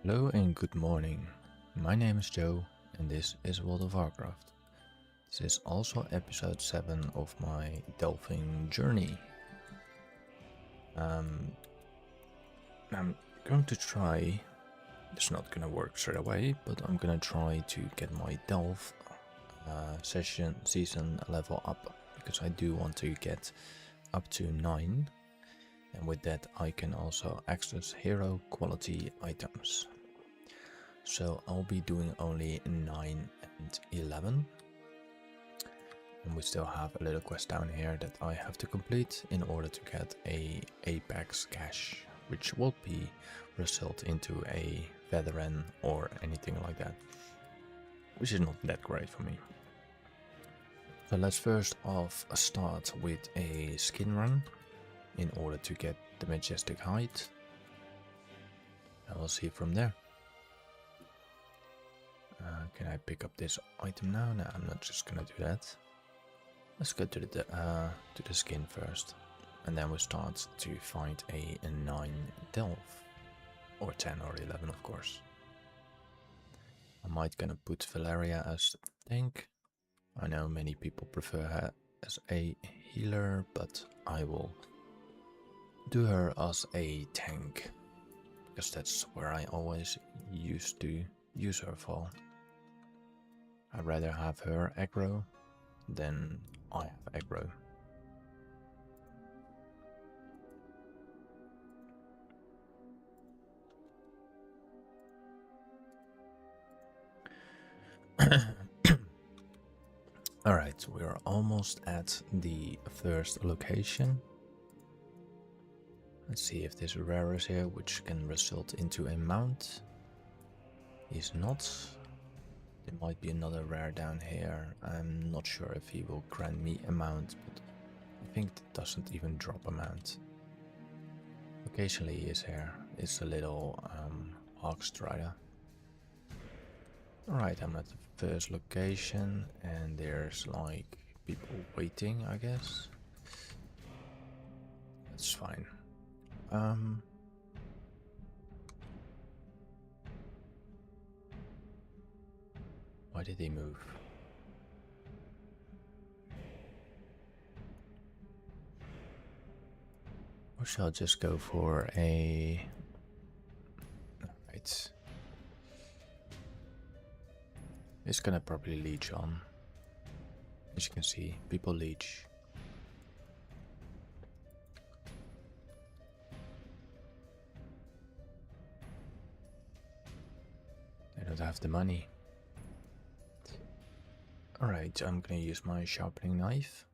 Hello and good morning. My name is Joe and this is World of Warcraft. This is also episode 7 of my delving journey. I'm going to try, it's not gonna work straight away, but I'm gonna try to get my delve season level up because I do want to get up to 9, and with that I can also access hero quality items. So I'll be doing only 9 and 11. And we still have a little quest down here that I have to complete in order to get a Apex cache, which will be result into a veteran or anything like that, which is not that great for me. So let's first off start with a skin run in order to get the majestic height, and we'll see from there. Can I pick up this item now? No, I'm not just gonna do that. Let's go to the skin first, and then we start to find a 9 delve, or 10 or 11 of course. I might gonna put Valeria as tank. I know many people prefer her as a healer, but I will do her as a tank, because that's where I always used to use her for. I'd rather have her aggro than I have aggro. Alright, we are almost at the first location. Let's see if this rare is here, which can result into a mount. He's not. There might be another rare down here. I'm not sure if he will grant me a mount, but I think it doesn't even drop a mount. Occasionally he is here. It's a little Hawk Strider. Alright, I'm at the first location and there's like people waiting, I guess. That's fine. Why did they move? Or shall I just go for a... Alright. It's gonna probably leech on. As you can see, people leech. They don't have the money. Alright, I'm gonna use my sharpening knife.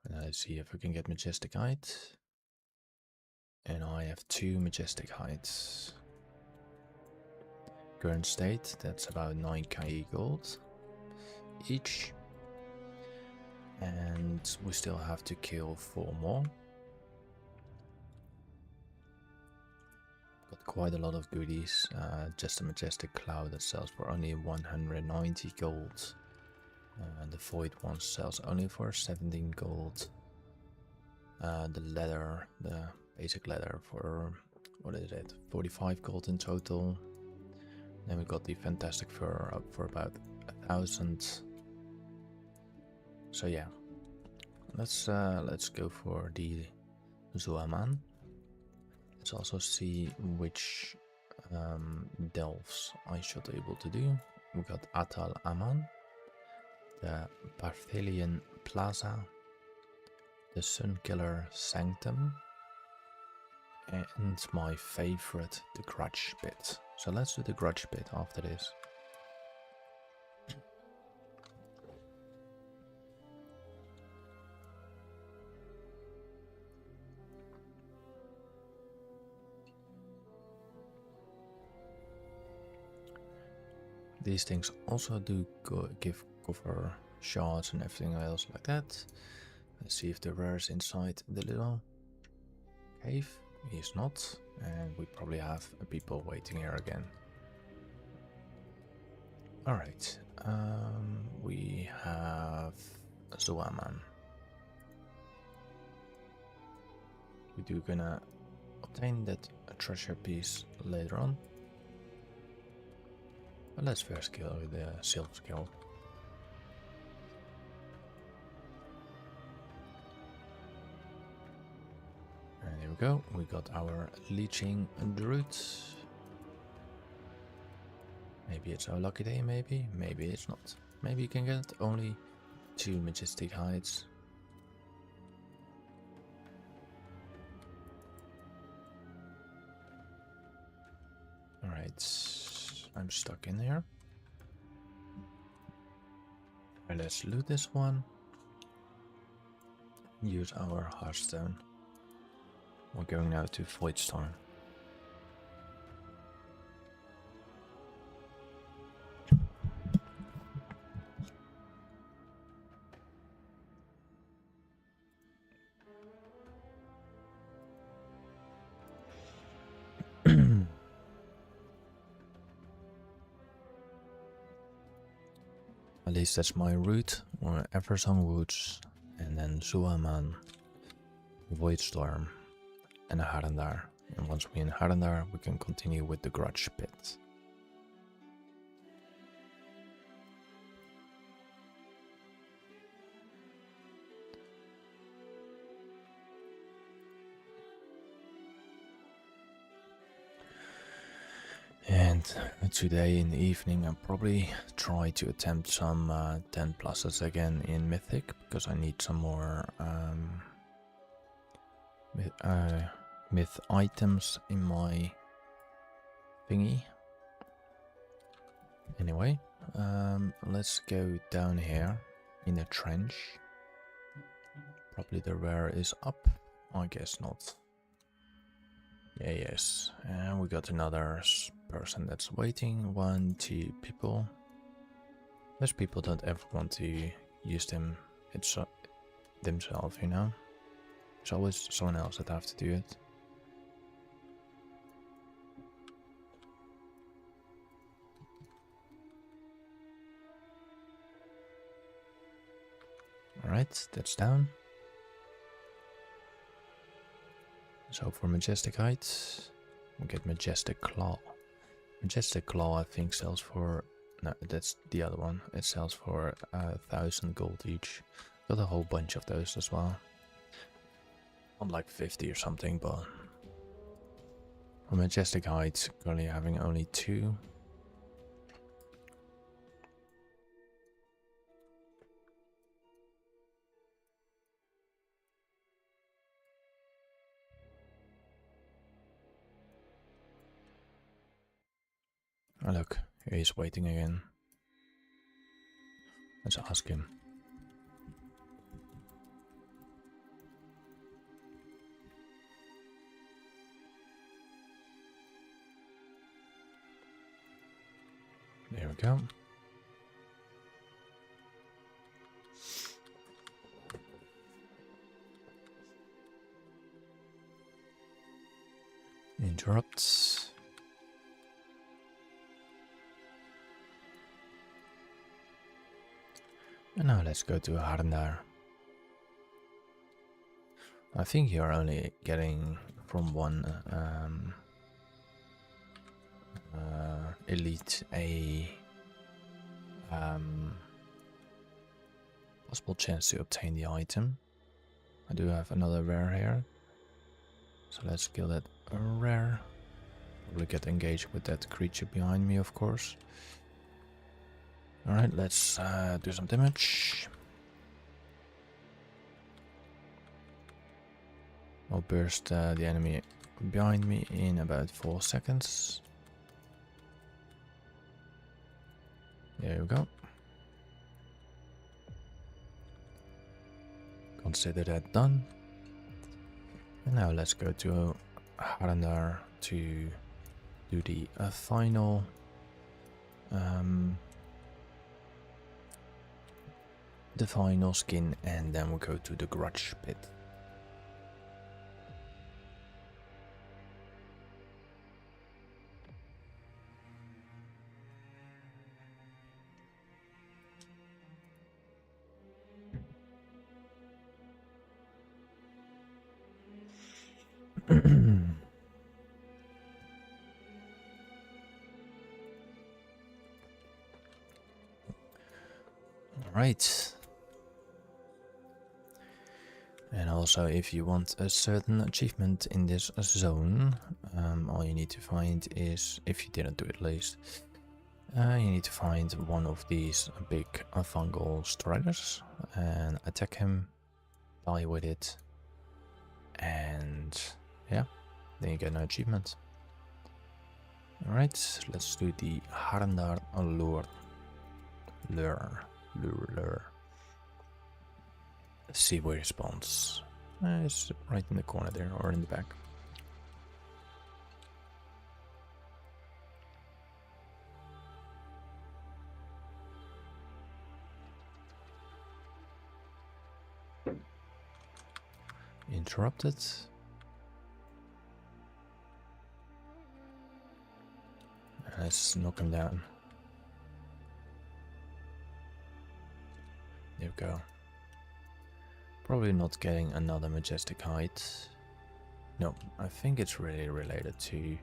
And let's see if we can get majestic height. And I have 2 majestic heights. Current state, that's about 9k gold each. And we still have to kill 4 more. Got quite a lot of goodies. Just a majestic cloud that sells for only 190 gold. And the void one sells only for 17 gold. The leather, the basic leather, for what is it, 45 gold in total. Then we got the fantastic fur up for about 1,000. So yeah, let's go for the Shaman. Let's also see which delves I should be able to do. We got Atal Aman, the Parthelian Plaza, the Sunkiller Sanctum, and my favorite, the Grudge Pit. So let's do the Grudge Pit after this. These things also do give cover shards and everything else like that. Let's see if the rare is inside the little cave. He's not, and we probably have people waiting here again. Alright, we have Shaman. We do gonna... Oh, obtain that treasure piece later on. But let's first kill the silver skill. And here we go, we got our leeching druid. Maybe it's our lucky day, maybe it's not. Maybe you can get only 2 majestic hides. Alright, I'm stuck in here. Right, let's loot this one. Use our hearthstone. We're going now to Voidstorm. At least that's my route, or Eversong Woods, and then Shaman, Voidstorm, and a Harandar. And once we're in Harandar, we can continue with the Grudge Pit. And today in the evening I'll probably try to attempt some 10 pluses again in Mythic, because I need some more myth items in my thingy. Anyway, let's go down here in the trench. Probably the rare is up, I guess not. Yeah, yes, and we got another person that's waiting. 1, 2 people. Those people don't ever want to use them themselves, you know? There's always someone else that have to do it. Alright, that's down. So for Majestic Heights, we get Majestic Claw. Majestic Claw I think sells for... No, that's the other one. It sells for 1,000 gold each. Got a whole bunch of those as well. Not like 50 or something, but... For Majestic Heights, currently having only 2. Oh look, he's waiting again. Let's ask him. There we go. Interrupts. And now let's go to Harandar. I think you're only getting from one elite a possible chance to obtain the item. I do have another rare here, so let's kill that rare. Probably get engaged with that creature behind me, of course. Alright, let's do some damage. I'll burst the enemy behind me in about 4 seconds. There we go. Consider that done. And now let's go to Harandar to do the final skin, and then we'll go to the Grudge Pit. Alright. And also, if you want a certain achievement in this zone, all you need to find is, if you didn't do it at least, you need to find one of these big fungal striders and attack him, die with it, and yeah, then you get an achievement. Alright, let's do the Harndar Lure. Let's see where it spawns. It's right in the corner there, or in the back. Interrupted. Let's knock him down. There we go. Probably not getting another majestic height. No, I think it's really related to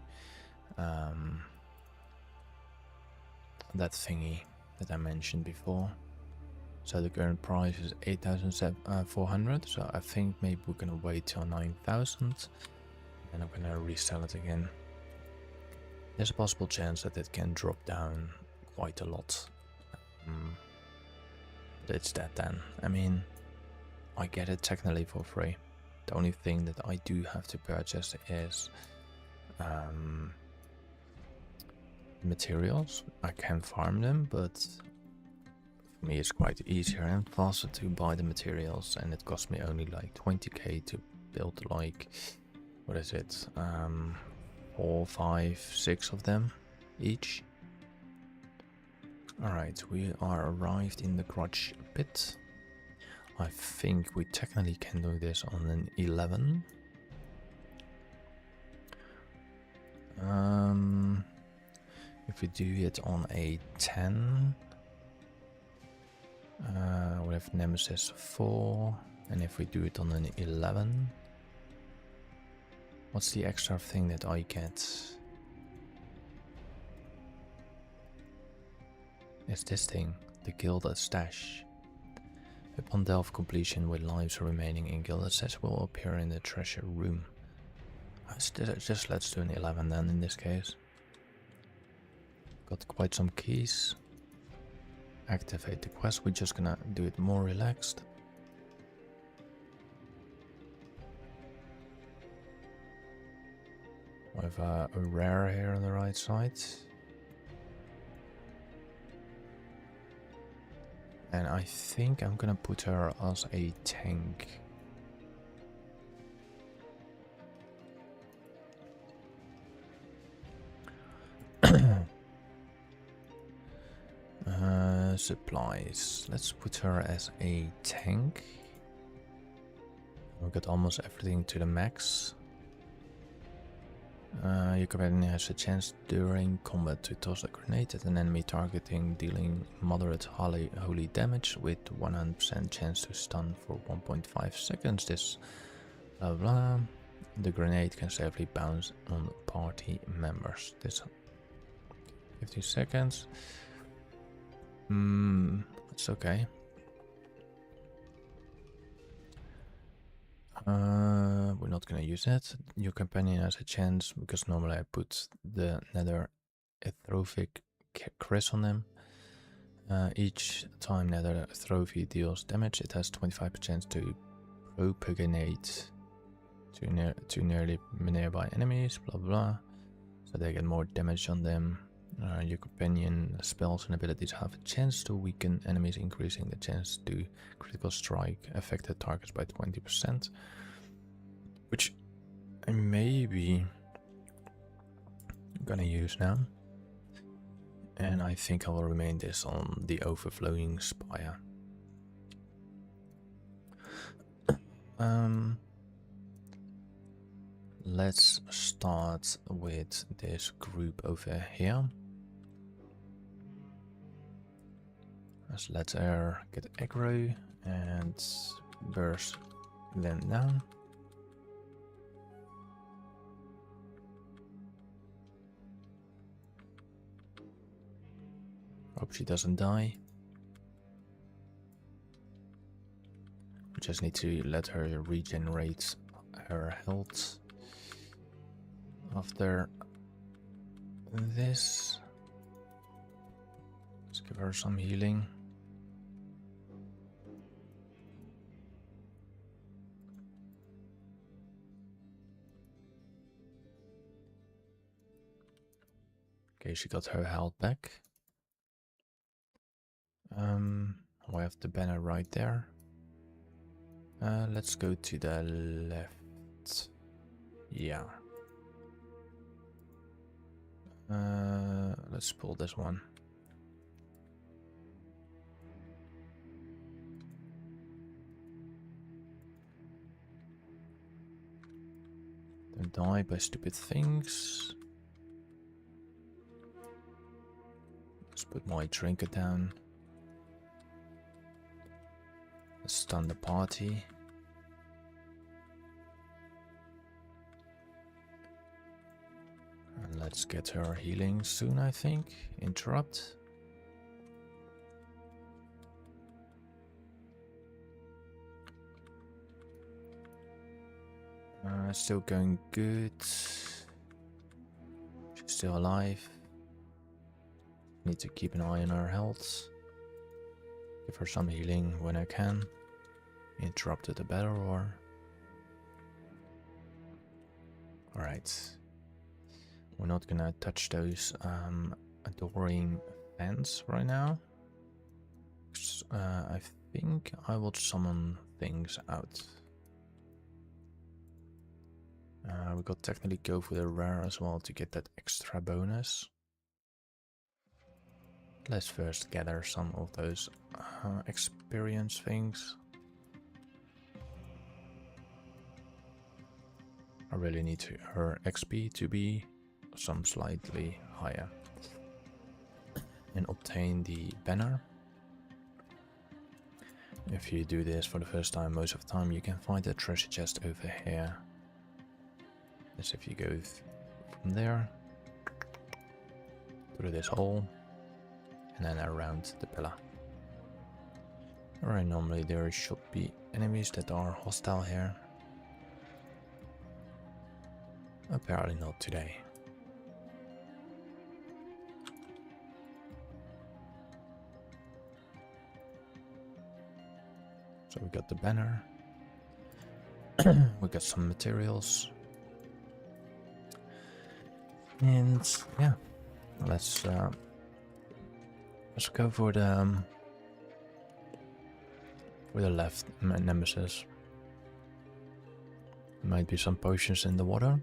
that thingy that I mentioned before. So the current price is 8,400, so I think maybe we're gonna wait till 9,000 and I'm gonna resell it again. There's a possible chance that it can drop down quite a lot. But it's that then. I mean, I get it technically for free. The only thing that I do have to purchase is materials. I can farm them, but for me it's quite easier and faster to buy the materials, and it cost me only like 20k to build like, what is it, 4, 5, 6 of them each. Alright, we are arrived in the grudge pit. I think we technically can do this on an 11. If we do it on a 10, we have Nemesis 4, and if we do it on an 11, what's the extra thing that I get? It's this thing, the Gilded Stash. Upon delve completion with lives remaining in Gilded Stash will appear in the treasure room. Just let's do an 11 then in this case. Got quite some keys. Activate the quest, we're just gonna do it more relaxed. We have a rare here on the right side. And I think I'm gonna put her as a tank. Supplies. Let's put her as a tank. We've got almost everything to the max. Your companion has a chance during combat to toss a grenade at an enemy targeting, dealing moderate holy damage with 100% chance to stun for 1.5 seconds. This blah blah. The grenade can safely bounce on party members. This 50 seconds. It's okay. We're not gonna use it. Your companion has a chance, because normally I put the nether atrophic crest on them. Each time nether atrophy deals damage, it has 25% chance to propagate to nearby enemies, blah blah. So they get more damage on them. Your companion spells and abilities have a chance to weaken enemies, increasing the chance to critical strike affected targets by 20%. Which I maybe gonna use now. And I think I will remain this on the overflowing spire. Let's start with this group over here. Let's get aggro and burst them down. Hope she doesn't die. We just need to let her regenerate her health after this. Let's give her some healing. Okay, she got her health back. We have the banner right there. Let's go to the left. Yeah. Let's pull this one. Don't die by stupid things. Let's put my trinket down. Let's stun the party. And let's get her healing soon, I think. Interrupt. Still going good. She's still alive. Need to keep an eye on her health. Give her some healing when I can. Interrupted the battle roar. Alright. We're not gonna touch those adoring fans right now. I think I will summon things out. We could technically go for the rare as well to get that extra bonus. Let's first gather some of those experience things. I really need her XP to be some slightly higher. And obtain the banner. If you do this for the first time, most of the time you can find a treasure chest over here. As if you go from there through this hole and then around the pillar. Alright, normally there should be enemies that are hostile here. Apparently not today. So we got the banner. We got some materials. And yeah, let's go for the left nemesis. Might be some potions in the water.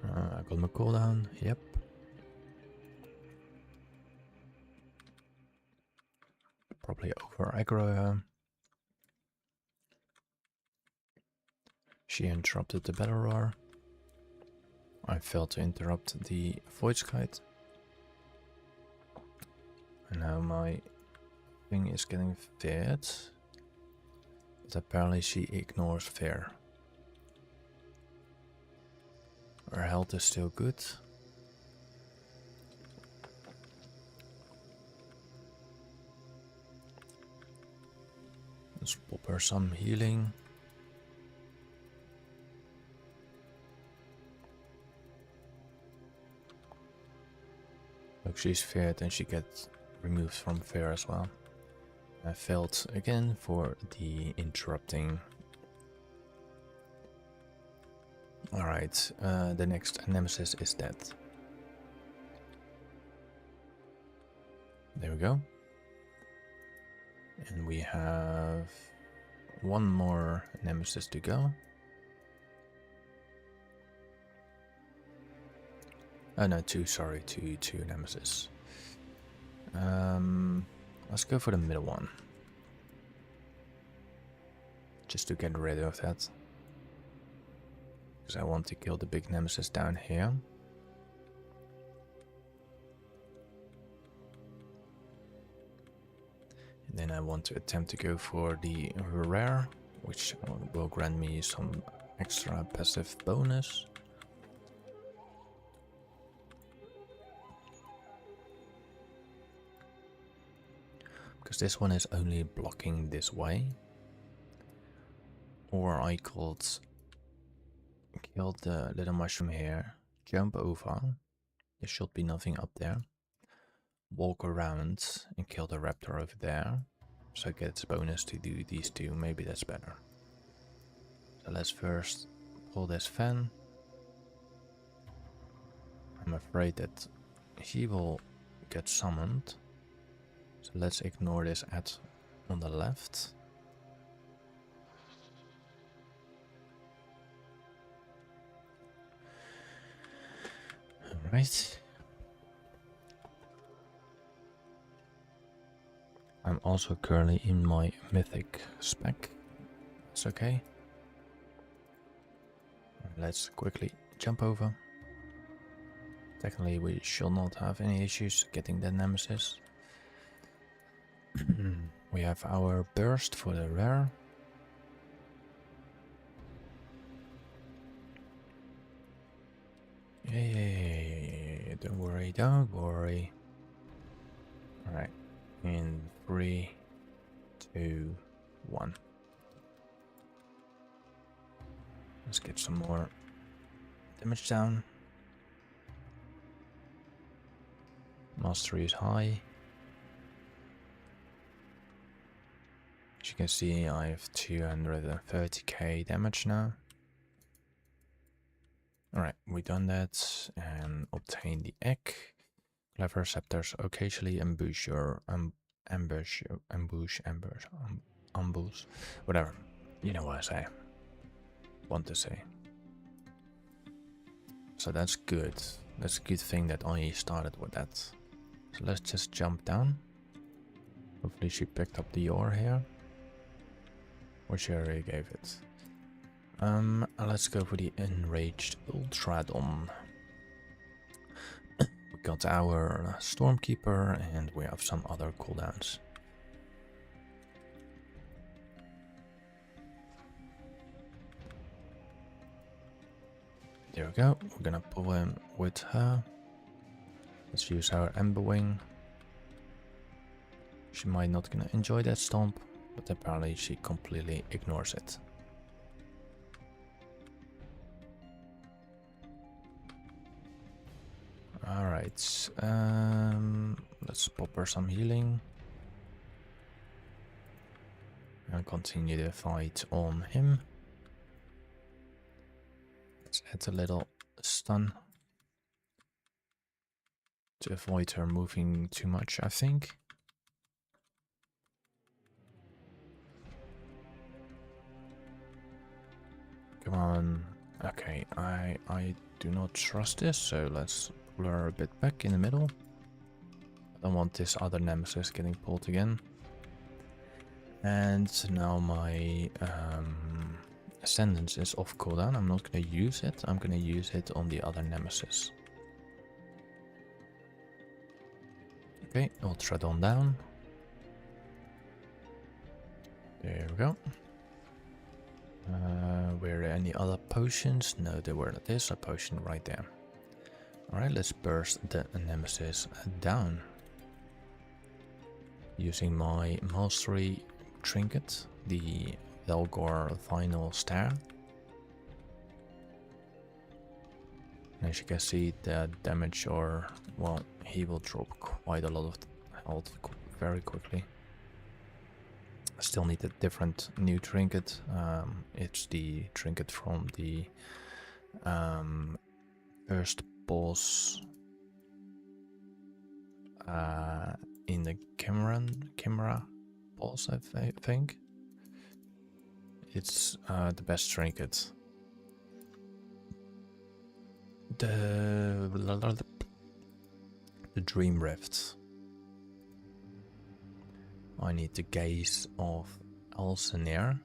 I got my cooldown. Yep. Probably over aggro. She interrupted the battle roar. I failed to interrupt the void kite. And now my thing is getting feared. But apparently she ignores fear. Her health is still good. Let's pop her some healing. Look, she's feared and she gets removed from fear as well. I failed again for the interrupting. Alright, the next nemesis is dead. There we go. And we have one more nemesis to go. Oh no, two nemesis. Let's go for the middle one. Just to get rid of that. Because I want to kill the big nemesis down here. And then I want to attempt to go for the rare, which will grant me some extra passive bonus. because this one is only blocking this way. Or I could kill the little mushroom here, jump over, there should be nothing up there, walk around and kill the raptor over there, so it gets a bonus to do these two. Maybe that's better. So let's first pull this fan. I'm afraid that he will get summoned, so let's ignore this ad on the left. Alright. I'm also currently in my mythic spec. It's okay. Let's quickly jump over. Technically we shall not have any issues getting the nemesis. We have our burst for the rare. Yeah. Don't worry, don't worry. Alright. In 3, 2, 1. Let's get some more damage down. Mastery is high. As you can see, I have 230k damage now. Alright, we done that and obtain the egg. Clever receptors occasionally ambush, whatever. You know what I say. Want to say. So that's good. That's a good thing that I started with that. So let's just jump down. Hopefully she picked up the ore here. Or she already gave it. Let's go for the enraged Ultradon. We got our Stormkeeper and we have some other cooldowns. There we go. We're gonna pull him with her. Let's use our Ember Wing. She might not gonna enjoy that stomp, but apparently she completely ignores it. Alright, let's pop her some healing. And continue the fight on him. Let's add a little stun to avoid her moving too much, I think. Come on. Okay, I do not trust this, so let's pull her a bit back in the middle. I don't want this other nemesis getting pulled again. And now my Ascendance is off cooldown. I'm not going to use it. I'm going to use it on the other nemesis. Okay, Ultradon down. There we go. Were there any other potions? No, there were not. There's a potion right there. Alright, let's burst the nemesis down. Using my mastery trinket, the Velgor Final Star. As you can see, the damage, or well, he will drop quite a lot of health very quickly. I still need a different new trinket. It's the trinket from the first boss in the Chimera boss, I think. It's the best trinket. The Dream Rift. I need the Gaze of Alcenir.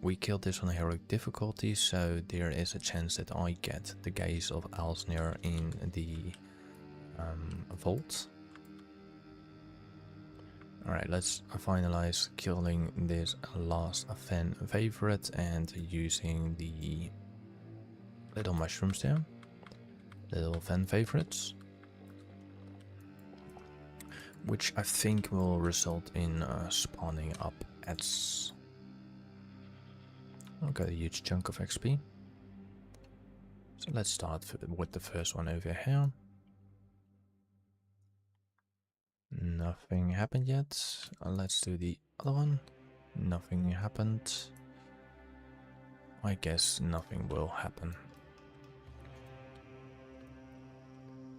We killed this on a heroic difficulty, so there is a chance that I get the Gaze of Alcenir in the vault. Alright, let's finalize killing this last fan favorite and using the little mushrooms there. Little fan favorites. which I think will result in spawning up ads. I've got a huge chunk of XP. So let's start with the first one over here. Nothing happened yet. Let's do the other one. Nothing happened. I guess nothing will happen.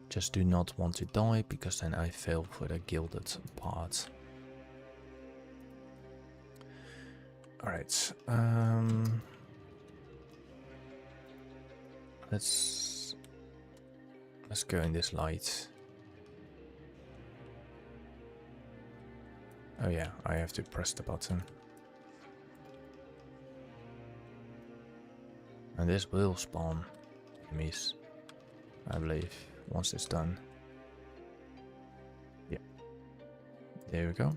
Just do not want to die, because then I fail for the gilded part. Alright, let's go in this light. Oh yeah, I have to press the button. And this will spawn enemies, I believe, once it's done. Yeah. There we go.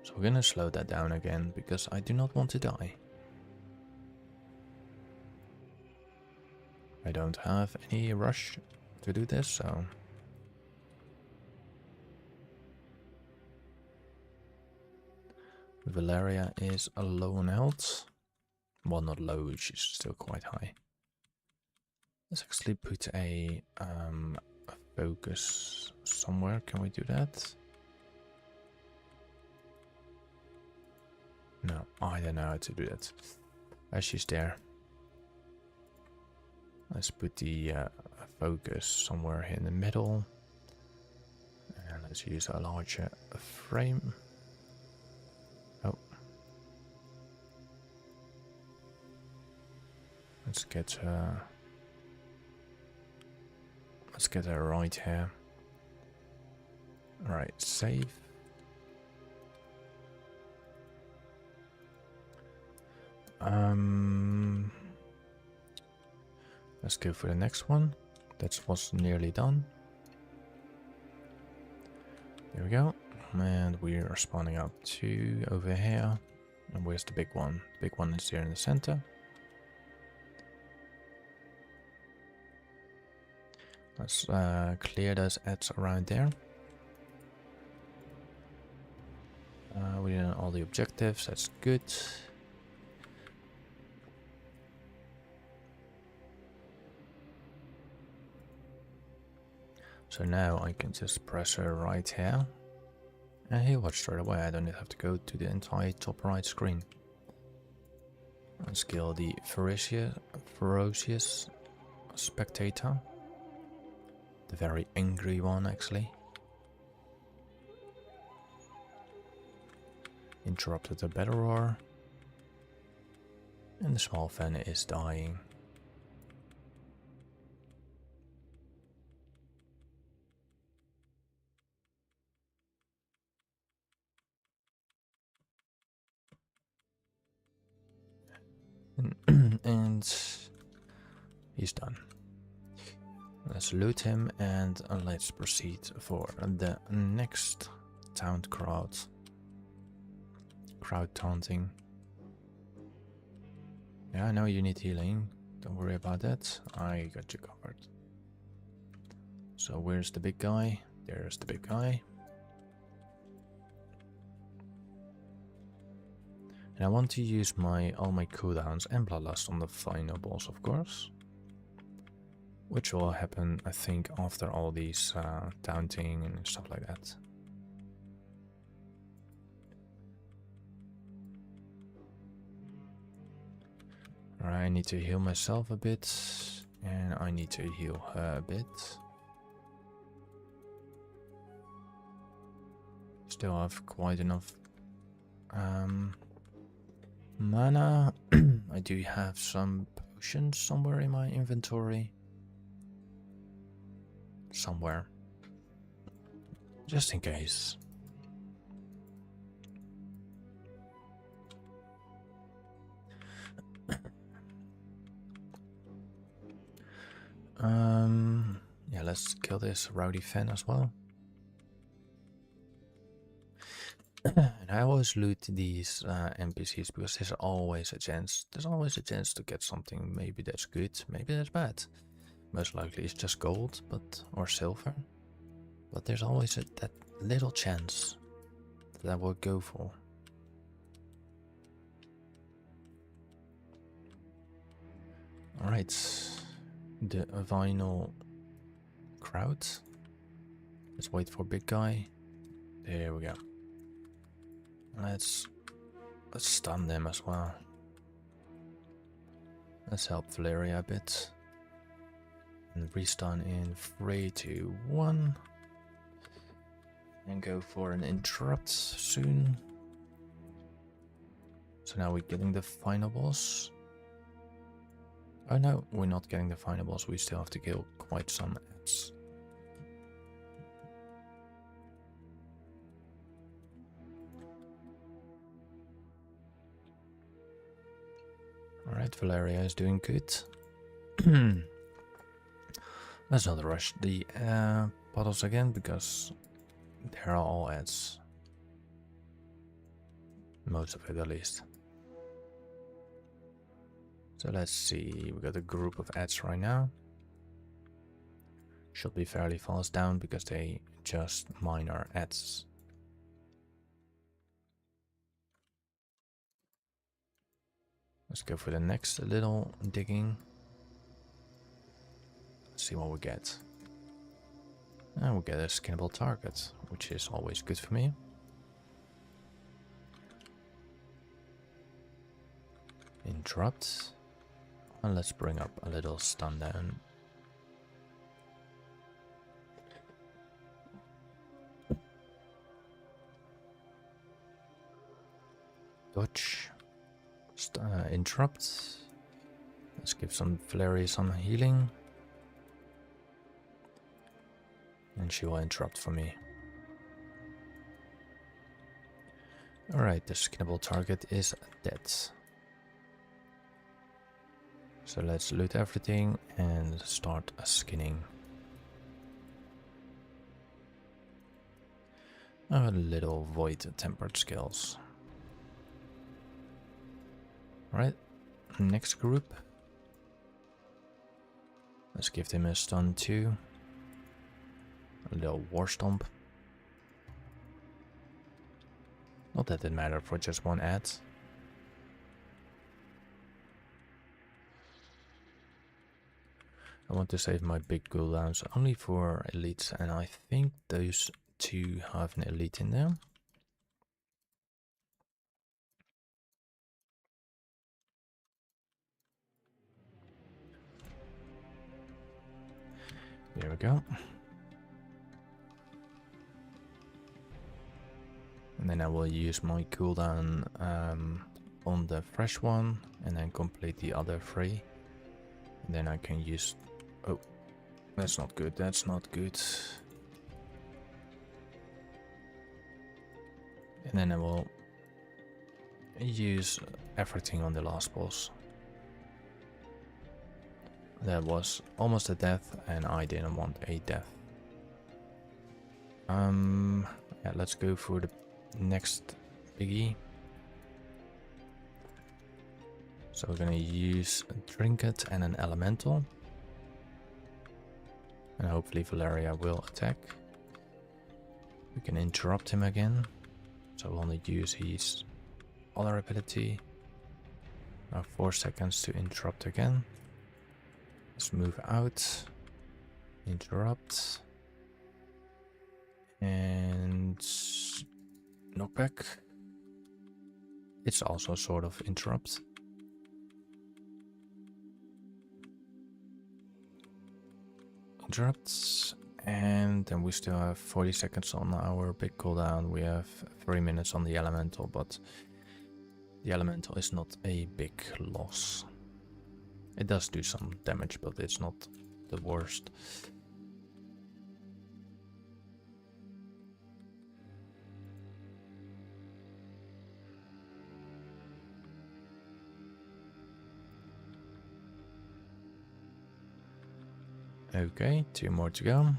So we're gonna slow that down again, because I do not want to die. I don't have any rush to do this, so... Valeria is low on health. Well, not low, she's still quite high. Let's actually put a focus somewhere. Can we do that? No, I don't know how to do that. She's there. Let's put the focus somewhere in the middle. And let's use a larger frame. Oh. Let's get her right here. Alright, save. Let's go for the next one. That was nearly done. There we go. And we are spawning up 2 over here. And where's the big one? The big one is there in the center. Let's clear those ads around there. We did all the objectives, that's good. So now I can just press her right here. And he'll watch straight away, I don't have to go to the entire top right screen. Let's kill the ferocious spectator. The very angry one, actually. Interrupted the battle roar. And the small fan is dying. And he's done. Let's loot him and let's proceed for the next town crowd. Crowd taunting. Yeah, I know you need healing. Don't worry about that. I got you covered. So where's the big guy? There's the big guy. And I want to use all my cooldowns and bloodlust on the final boss, of course. Which will happen, I think, after all these taunting and stuff like that. Alright, I need to heal myself a bit. And I need to heal her a bit. Still have quite enough mana. I do have some potions somewhere in my inventory. Somewhere. Just in case. Yeah, let's kill this rowdy fan as well. And I always loot these NPCs because there's always a chance. There's always a chance to get something. Maybe that's good, maybe that's bad. Most likely it's just gold, or silver. But there's always that little chance that I will go for. Alright, the vinyl crowd. Let's wait for big guy. There we go. Let's stun them as well. Let's help Valeria a bit. And restun in 3, 2, 1. And go for an interrupt soon. So now we're getting the final boss. Oh no, we're not getting the final boss. We still have to kill quite some ads. Alright, Valeria is doing good. Let's not rush the bottles again, because there are all ads. Most of it at least. So let's see, we got a group of ads right now. Should be fairly fast down because they just mine our ads. Let's go for the next little digging. Let's see what we get. And we'll get a skinnable target, which is always good for me. Interrupt. And let's bring up a little stun down. Dodge. Interrupt. Let's give some Valeria some healing. And she will interrupt for me. Alright, the skinnable target is dead. So let's loot everything and start skinning. A little void tempered skills. Right, next group. Let's give them a stun too. A little war stomp. Not that it matters for just one ad. I want to save my big cooldowns only for elites, and I think those two have an elite in there. There we go. And then I will use my cooldown on the fresh one and then complete the other 3. And then I can use... Oh, that's not good, that's not good. And then I will use everything on the last boss. That was almost a death and I didn't want a death. Yeah, let's go for the next biggie. So we're gonna use a trinket and an elemental. And hopefully Valeria will attack. We can interrupt him again. So we'll only use his other ability. Now 4 seconds to interrupt again. Let's move out. Interrupt. And knockback. It's also sort of interrupt. Interrupts, and then we still have 40 seconds on our big cooldown. We have 3 minutes on the elemental, but the elemental is not a big loss. It does do some damage, but it's not the worst. Okay, 2 more to go.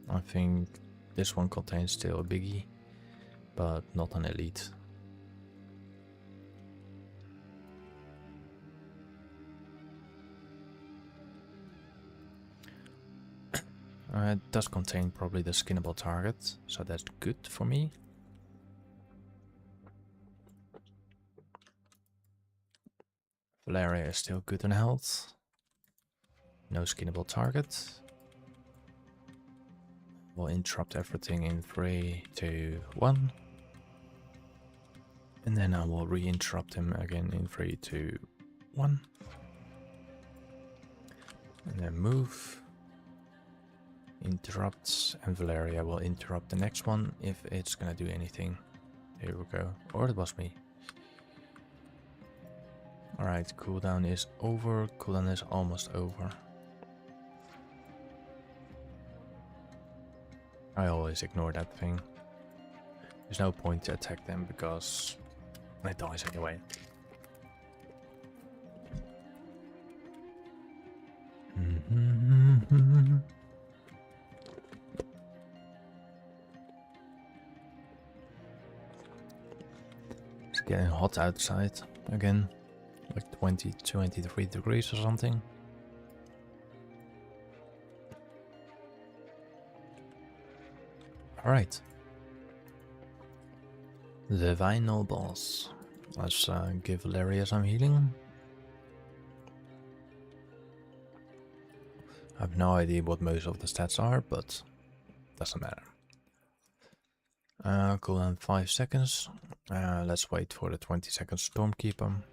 I think this one contains still a biggie, but not an elite. It does contain probably the skinnable target, so that's good for me. Valeria is still good in health. No skinnable target. We'll interrupt everything in 3, 2, 1. And then I will re-interrupt him again in 3, 2, 1. And then move. Interrupts, and Valeria will interrupt the next one if it's gonna do anything. Here we go. Or it was me. Alright, cooldown is over. Cooldown is almost over. I always ignore that thing. There's no point to attack them because it dies anyway. It's getting hot outside again. Like 20, 23 degrees or something. Alright. The vinyl boss. Let's give Valeria some healing. I have no idea what most of the stats are, but doesn't matter. Cooldown 5 seconds. Let's wait for the 20-second Stormkeeper.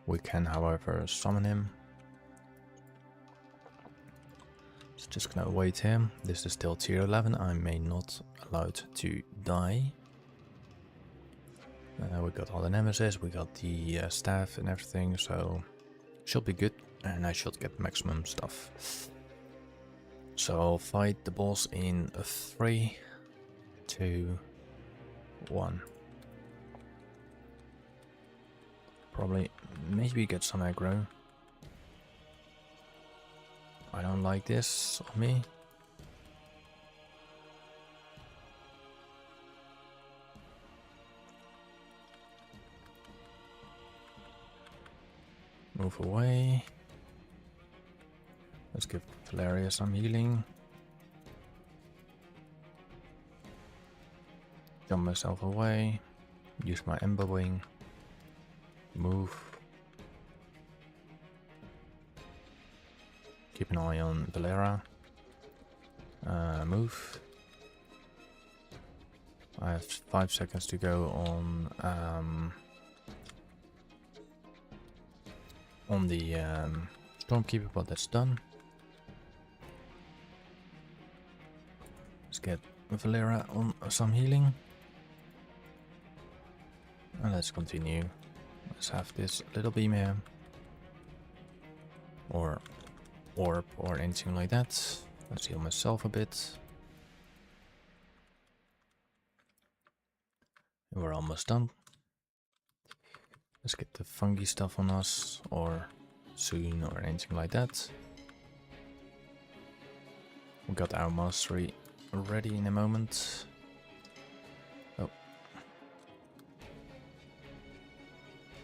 We can, however, summon him. So just gonna wait him. This is still tier 11. I may not allowed to die. We got all the nemesis, we got the staff and everything, so should be good, and I should get maximum stuff. So I'll fight the boss in 3, 2, 1. Probably, maybe get some aggro. I don't like this on me. Move away. Let's give Valeria some healing. Jump myself away. Use my Ember Wing. Move. Keep an eye on Valeria. Move. I have 5 seconds to go on the Stormkeeper, but that's done. Let's get Valeria on some healing. And let's continue. Let's have this little beam here. Or orb or anything like that. Let's heal myself a bit. And we're almost done. Let's get the fungi stuff on us, or soon, or anything like that. We got our mastery ready in a moment. Oh.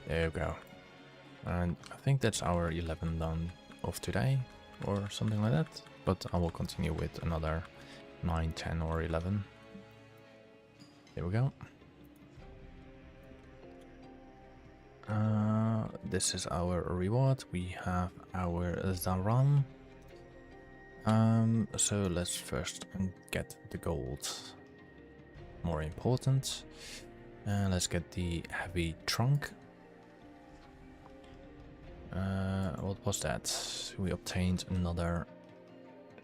There we go. And I think that's our 11 done of today, or something like that. But I will continue with another 9, 10, or 11. There we go. This is our reward. We have our Zaran. So let's first get the gold. More important. Let's get the heavy trunk. What was that? We obtained another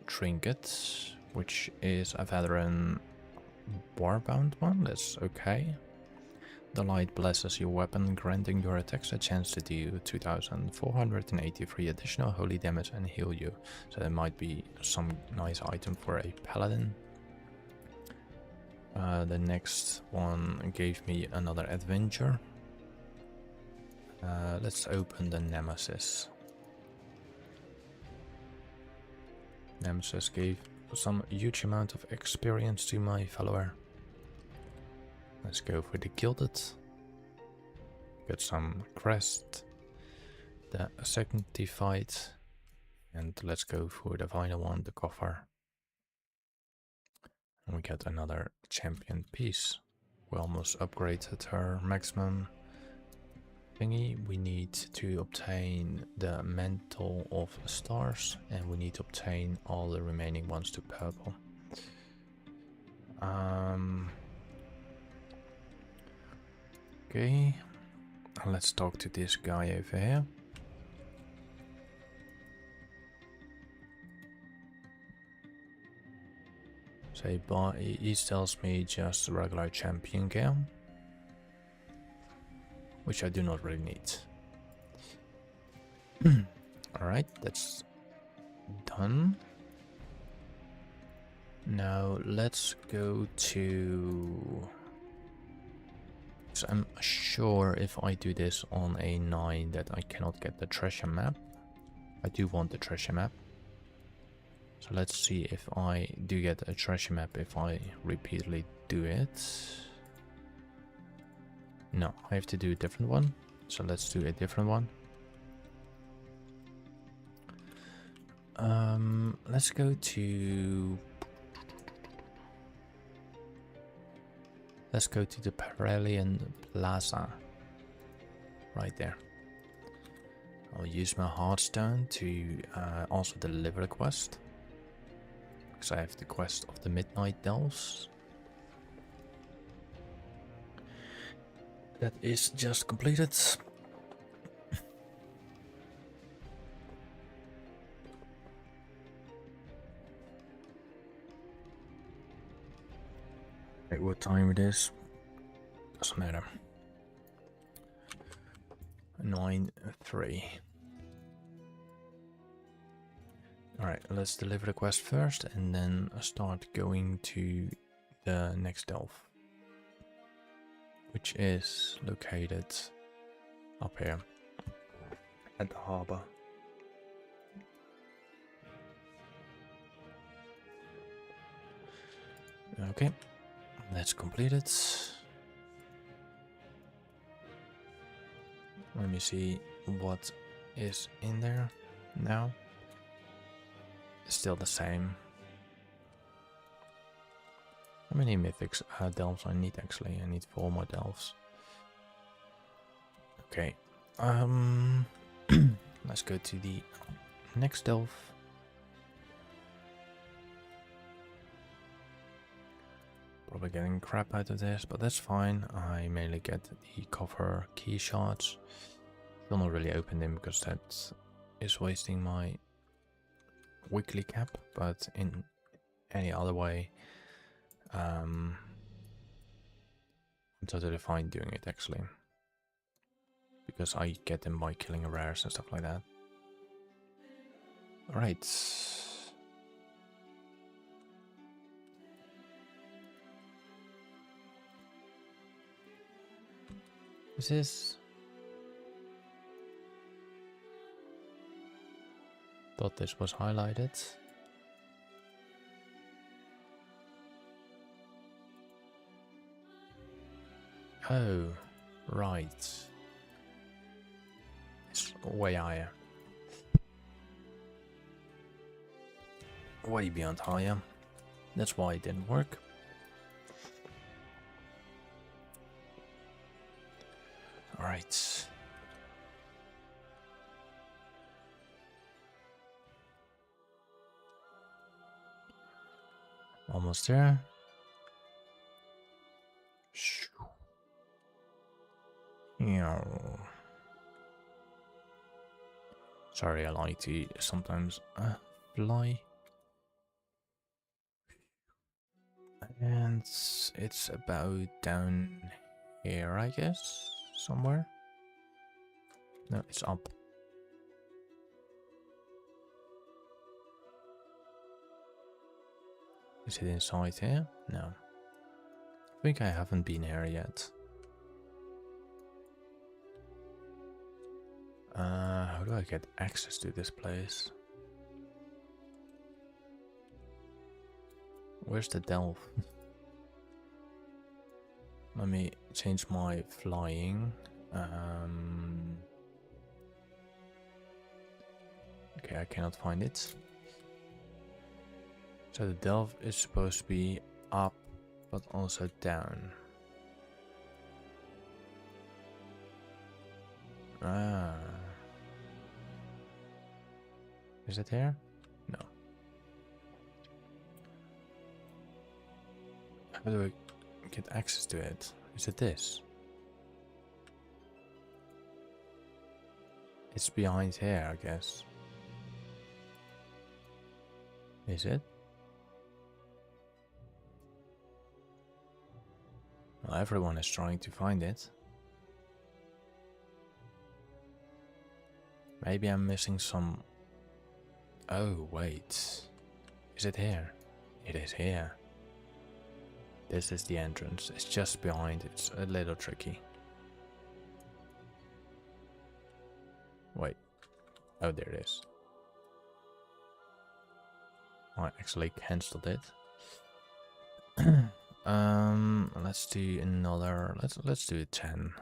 trinket, which is a veteran warbound one. That's okay. The light blesses your weapon, granting your attacks a chance to deal 2483 additional holy damage and heal you. So that might be some nice item for a paladin. The next one gave me another adventure. Let's open the Nemesis. Nemesis gave some huge amount of experience to my follower. Let's go for the Gilded. Get some crest. The Sanctified. And let's go for the final one, the Coffer. And we get another champion piece. We almost upgraded her maximum thingy. We need to obtain the mantle of stars, and we need to obtain all the remaining ones to purple. Okay, let's talk to this guy over here. So he tells me just a regular champion gear, which I do not really need. Alright, that's done. Now let's go to... So I'm sure if I do this on a 9 that I cannot get the treasure map. I do want the treasure map. So let's see if I do get a treasure map if I repeatedly do it. No, I have to do a different one. So let's do a different one. Let's go to... Let's go to the Parelian Plaza. Right there. I'll use my Heartstone to also deliver the quest. Because I have the quest of the Midnight Delves. That is just completed. Wait, what time it is? Doesn't matter. 9:03. Alright, let's deliver the quest first and then start going to the next delve, which is located up here at the harbor. Okay, let's complete it. Let me see what is in there now. It's still the same. How many mythics delves I need actually? I need 4 more delves. Okay. Let's go to the next delve. Probably getting crap out of this, but that's fine. I mainly get the copper key shards. Will not really open them because that is wasting my weekly cap, but in any other way, I'm totally fine doing it actually. Because I get them by killing rares and stuff like that. Alright. Is this... Thought this was highlighted. Oh, right. It's way higher. Way beyond higher. That's why it didn't work. Alright. Almost there. Sorry, I like to sometimes fly. And it's about down here, I guess, somewhere. No, it's up. Is it inside here? No. I think I haven't been here yet. How do I get access to this place? Where's the delve? Let me change my flying. Okay, I cannot find it. So the delve is supposed to be up, but also down. Ah. Is it here? No. How do I get access to it? Is it this? It's behind here, I guess. Is it? Well, everyone is trying to find it. Maybe I'm missing some... Oh, wait. Is it here? It is here. This is the entrance. It's just behind. It's a little tricky. Wait. Oh, there it is. I actually cancelled it. Let's do another. Let's do a 10.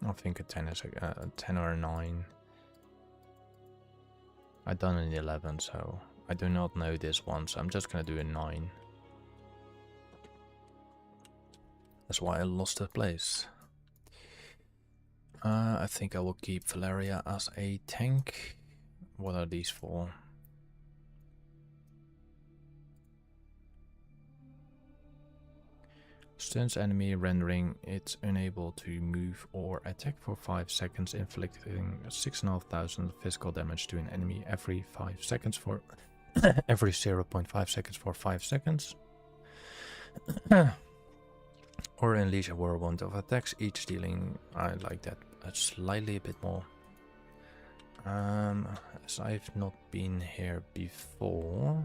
I think a 10 is a 10 or a 9. I've done an 11, so I do not know this one, so I'm just gonna do a 9. That's why I lost the place. I think I will keep Valeria as a tank. What are these for? Stuns enemy, rendering it unable to move or attack for 5 seconds, inflicting 6,500 physical damage to an enemy every 5 seconds for every 0.5 seconds for 5 seconds. Or unleash a whirlwind of attacks, each dealing, I like that slightly a bit more. As I've not been here before,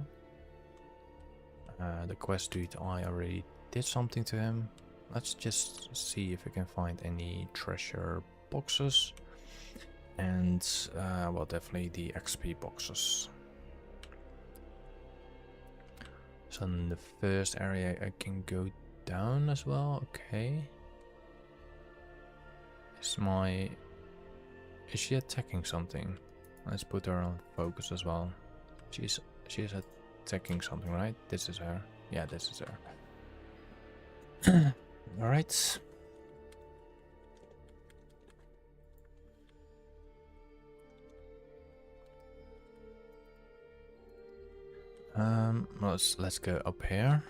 the quest dude, I already did something to him. Let's just see if we can find any treasure boxes. And, well, definitely the XP boxes. So in the first area I can go down as well, okay. Is she attacking something? Let's put her on focus as well. She's attacking something, right? This is her. Yeah, this is her. Alright. Let's go up here.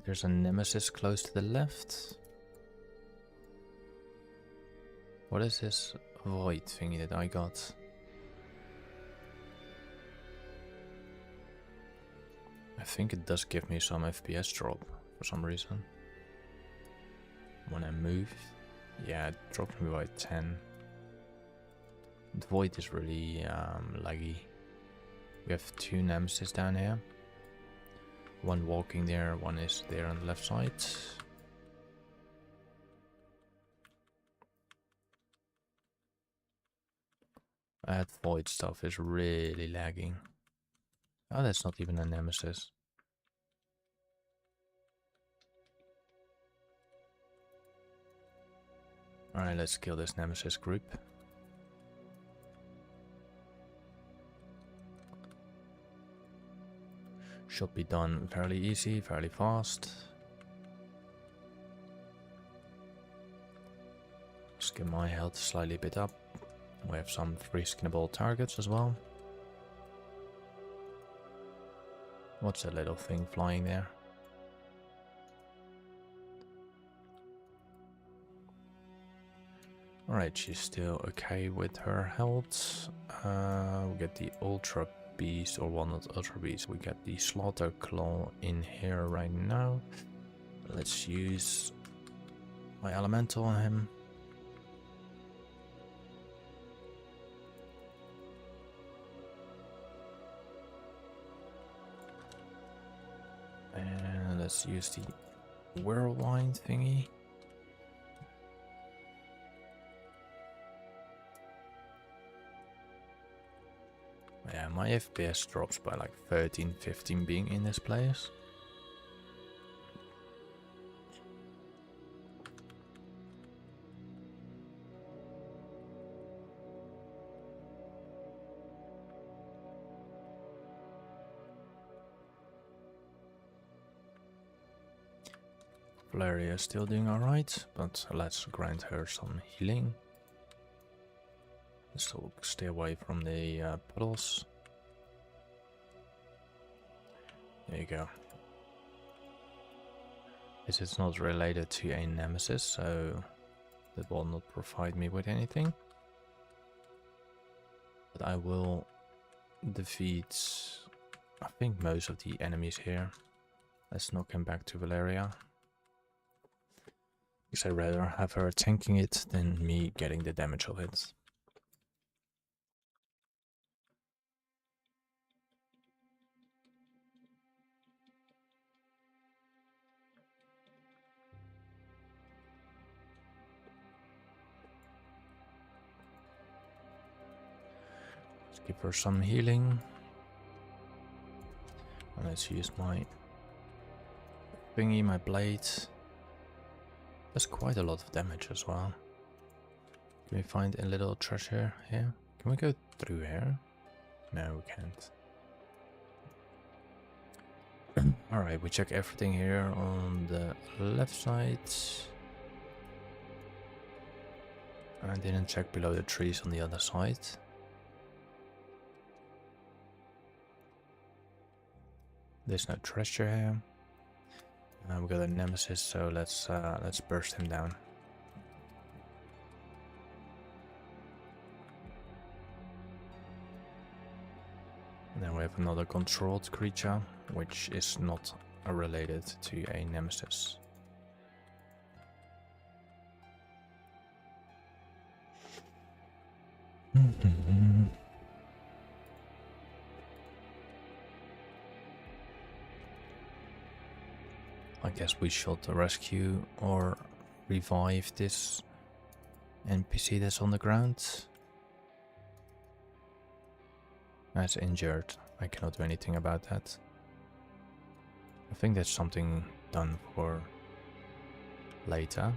There's a nemesis close to the left. What is this void thingy that I got? I think it does give me some FPS drop for some reason. When I move, yeah, it dropped me by 10. The void is really laggy. We have 2 nemesis down here. One walking there, one is there on the left side. That void stuff is really lagging. Oh, that's not even a nemesis. Alright, let's kill this nemesis group. Should be done fairly easy, fairly fast. Let's get my health slightly a bit up. We have some free skinnable targets as well. What's that little thing flying there? Alright, she's still okay with her health. We get the Ultra Beast, or well, not Ultra Beast, we get the Slaughter Claw in here right now. Let's use my Elemental on him. And let's use the Whirlwind thingy. Yeah, my FPS drops by like 13, 15 being in this place. Valeria is still doing alright, but let's grant her some healing. So stay away from the puddles. There you go. This is not related to a nemesis, so that will not provide me with anything. But I will defeat, I think, most of the enemies here. Let's knock him back to Valeria. Because I'd rather have her tanking it than me getting the damage of it. Let's give her some healing. And let's use my thingy, my blade. That's quite a lot of damage as well. Can we find a little treasure here? Can we go through here? No, we can't. Alright, we check everything here on the left side. I didn't check below the trees on the other side. There's no treasure here. We got a nemesis, so let's burst him down. And then we have another controlled creature, which is not related to a nemesis. I guess we should rescue or revive this NPC that's on the ground. That's injured. I cannot do anything about that. I think that's something done for later.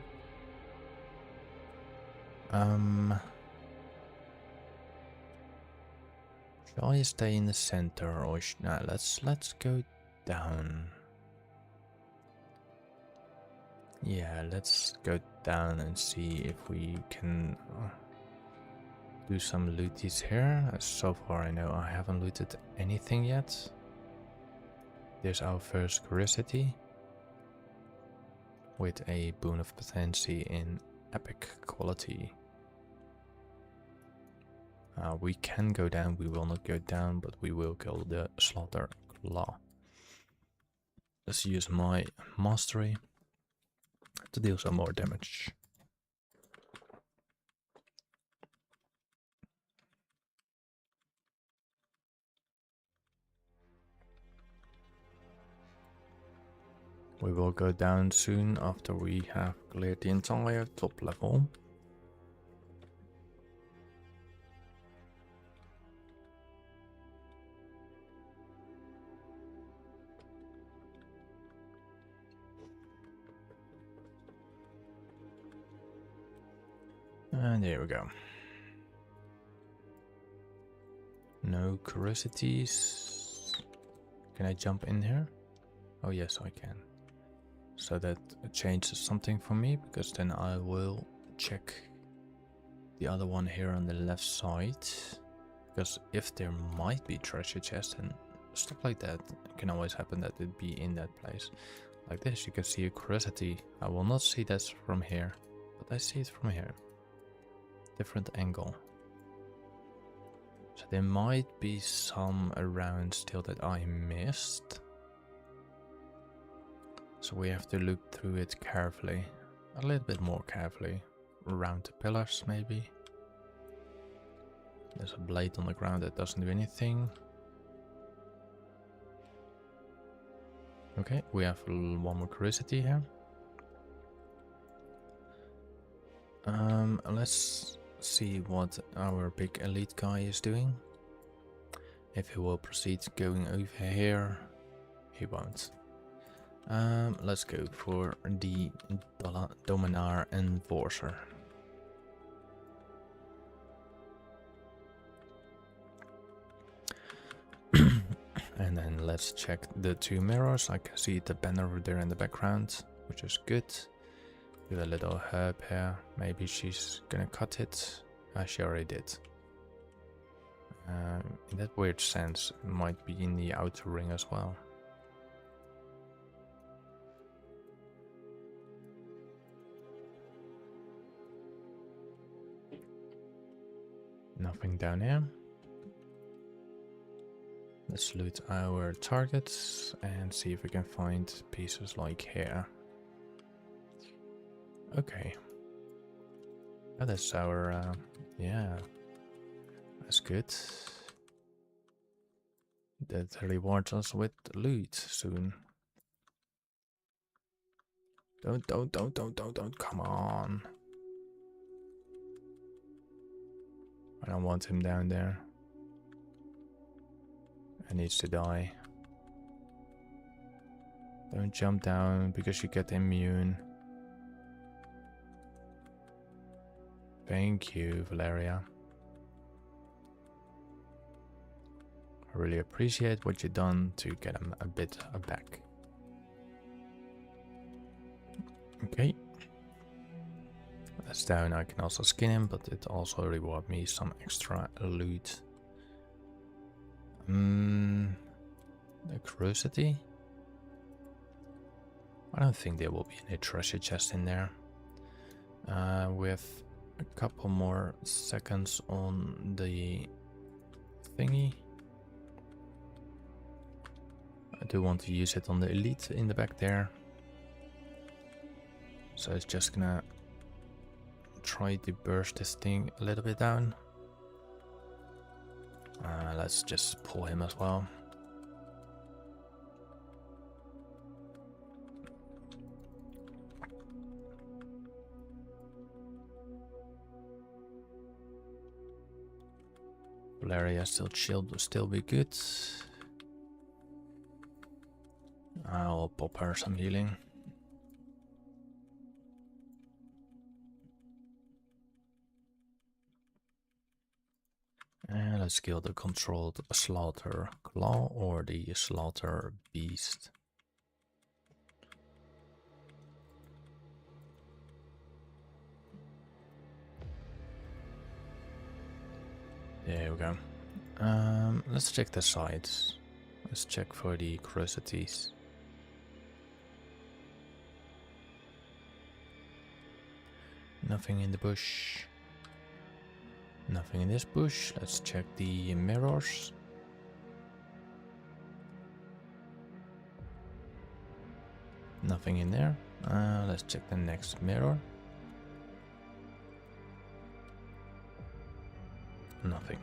Shall I stay in the center or nah, let's go down. Yeah, let's go down and see if we can do some looties here. So far I know I haven't looted anything yet. There's our first curiosity with a boon of potency in epic quality. We can go down, we will not go down, but we will kill the slaughter claw. Let's use my mastery to deal some more damage. We will go down soon after we have cleared the entire top level. And there we go. No curiosities. Can I jump in here? Oh yes, I can. So that changes something for me, because then I will check the other one here on the left side. Because if there might be treasure chests and stuff like that, it can always happen that it be in that place. Like this, you can see a curiosity. I will not see that from here, but I see it from here. Different angle. So there might be some around still that I missed. So we have to look through it carefully. A little bit more carefully. Around the pillars maybe. There's a blade on the ground that doesn't do anything. Okay, we have one more curiosity here. Let's see what our big elite guy is doing. If he will proceed going over here, he won't. Let's go for the Dominar Enforcer. And then let's check the two mirrors. I can see the banner over there in the background. which is good. With a little herb here. Maybe she's gonna cut it. She already did. In that weird sense, it might be in the outer ring as well. Nothing down here. Let's loot our targets and see if we can find pieces like here. Okay. Oh, that's our, yeah. That's good. That rewards us with loot soon. Don't, come on. I don't want him down there. He needs to die. Don't jump down because you get immune. Thank you, Valeria. I really appreciate what you've done to get him a bit back. Okay. That's down. I can also skin him, but it also reward me some extra loot. The curiosity? I don't think there will be any treasure chest in there. With a couple more seconds on the thingy. I do want to use it on the elite in the back there. So it's just gonna try to burst this thing a little bit down. Let's just pull him as well. Valeria still chilled, will still be good. I'll pop her some healing. And let's kill the controlled slaughter claw or the slaughter beast. There we go. Let's check the sides. Let's check for the curiosities. Nothing in the bush. Nothing in this bush. Let's check the mirrors. Nothing in there. Let's check the next mirror. Nothing.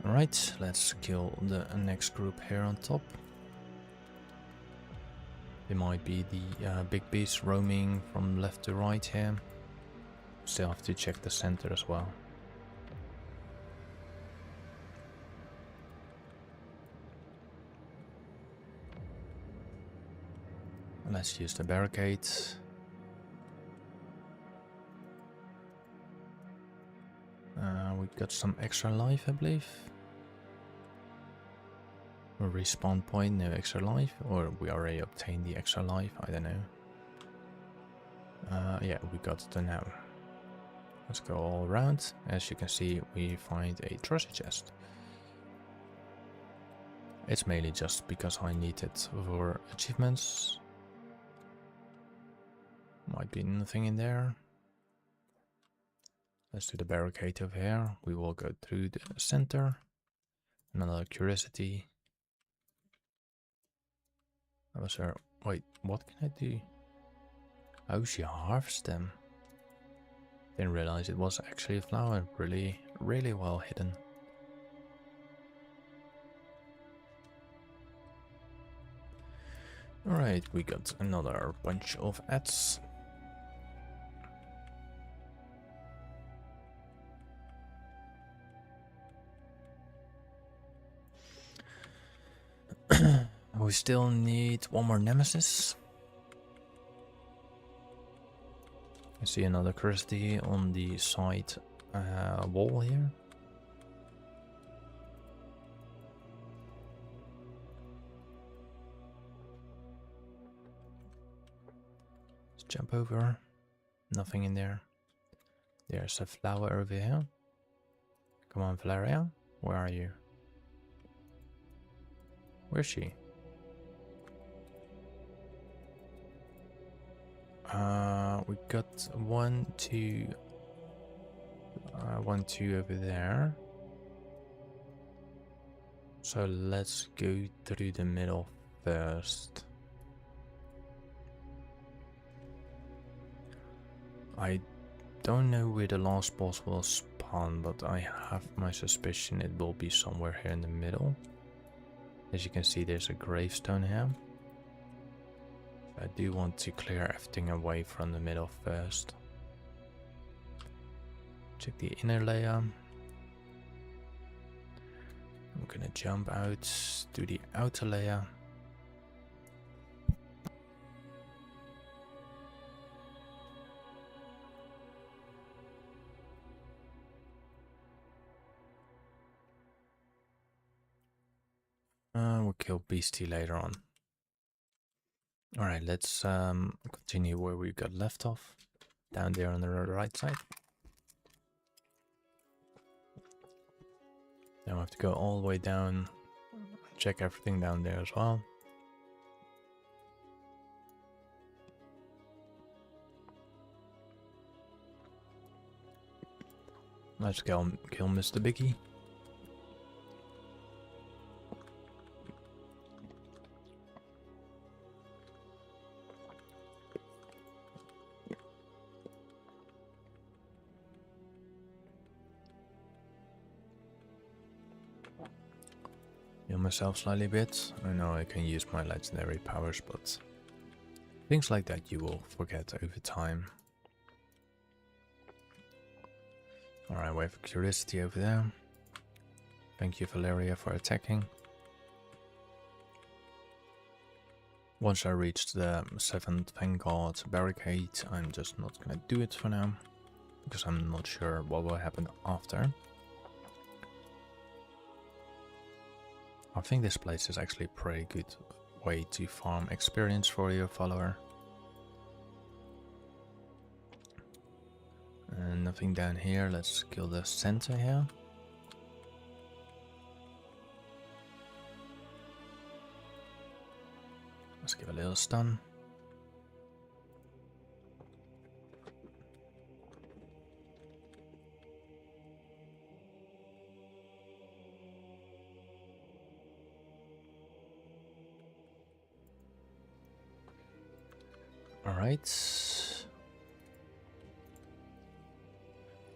Alright, let's kill the next group here on top. There might be the big beast roaming from left to right here. Still have to check the center as well. Let's use the barricades. We got some extra life, I believe. A respawn point, no extra life, or we already obtained the extra life, I don't know. Yeah, we got it now. Let's go all around. As you can see, we find a treasure chest. It's mainly just because I need it for achievements. Might be nothing in there. Let's do the barricade over here. We will go through the center. Another curiosity. That was her. Wait, what can I do? Oh, she harvests them. Didn't realize it was actually a flower. Really, really well hidden. Alright, we got another bunch of ads. We still need one more nemesis. I see another curiosity on the side wall here. jump over. Nothing in there. There's a flower over here. Come on, Valeria. Where are you? Where's she? We got 1, 2, 1, 2 over there. So let's go through the middle first. I don't know where the last boss will spawn, but I have my suspicion it will be somewhere here in the middle. As you can see, there's a gravestone here. I do want to clear everything away from the middle first. Check the inner layer. I'm gonna jump out to the outer layer. We'll kill Beastie later on. Alright, let's continue where we got left off. Down there on the right side. Now we have to go all the way down. Check everything down there as well. Let's go kill Mr. Biggie. Heal myself slightly a bit. I know I can use my legendary powers, but things like that you will forget over time. Alright, we have Curiosity over there. Thank you, Valeria, for attacking. Once I reach the 7th Vanguard barricade, I'm just not gonna do it for now, because I'm not sure what will happen after. I think this place is actually a pretty good way to farm experience for your follower. And nothing down here. Let's kill the center here. Let's give a little stun. Alright.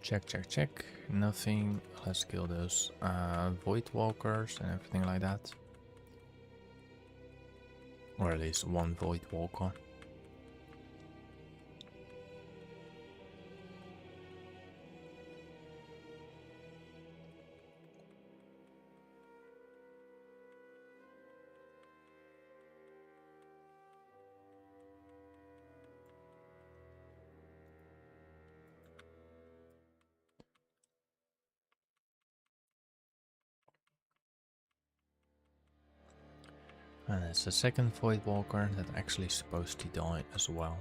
Check, check, check. Nothing. Let's kill those void walkers and everything like that. Or at least one void walker. And it's the second void walker that actually supposed to die as well.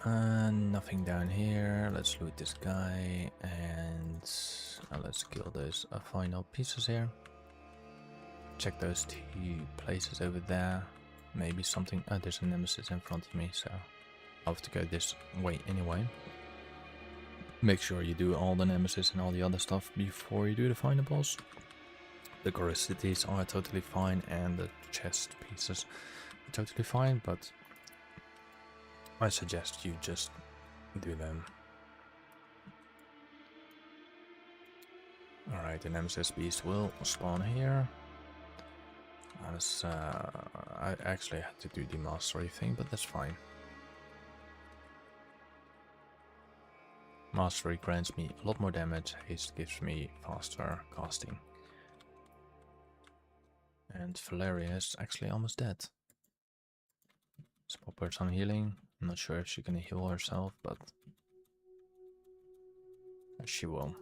Nothing down here. Let's loot this guy and let's kill those final pieces here. Check those 2 places over there. Maybe something. Oh, there's a nemesis in front of me, so I'll have to go this way anyway. Make sure you do all the nemesis and all the other stuff before you do the final boss. The curiosities are totally fine and the chest pieces are totally fine, but I suggest you just do them. Alright, the Nemesis Beast will spawn here. I actually had to do the mastery thing, but that's fine. Mastery grants me a lot more damage, haste gives me faster casting. And Valeria is actually almost dead. Let's pop her some healing. I'm not sure if she can heal herself, but she will.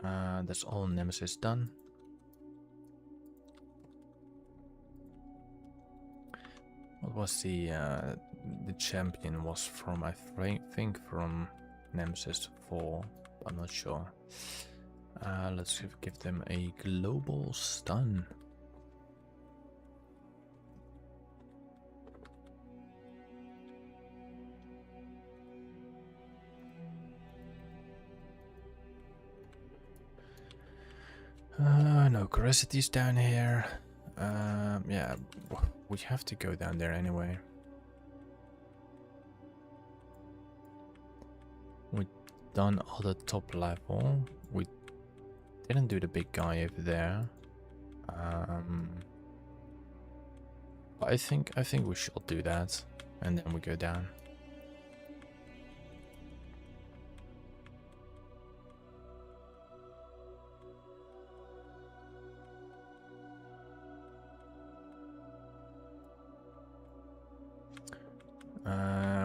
That's all Nemesis done. What was the champion was from? I think from Nemesis 4. I'm not sure. Let's give them a global stun. No curiosities down here. Yeah, we have to go down there anyway. We've done all the top level. We didn't do the big guy over there. But I think we should do that, and then we go down.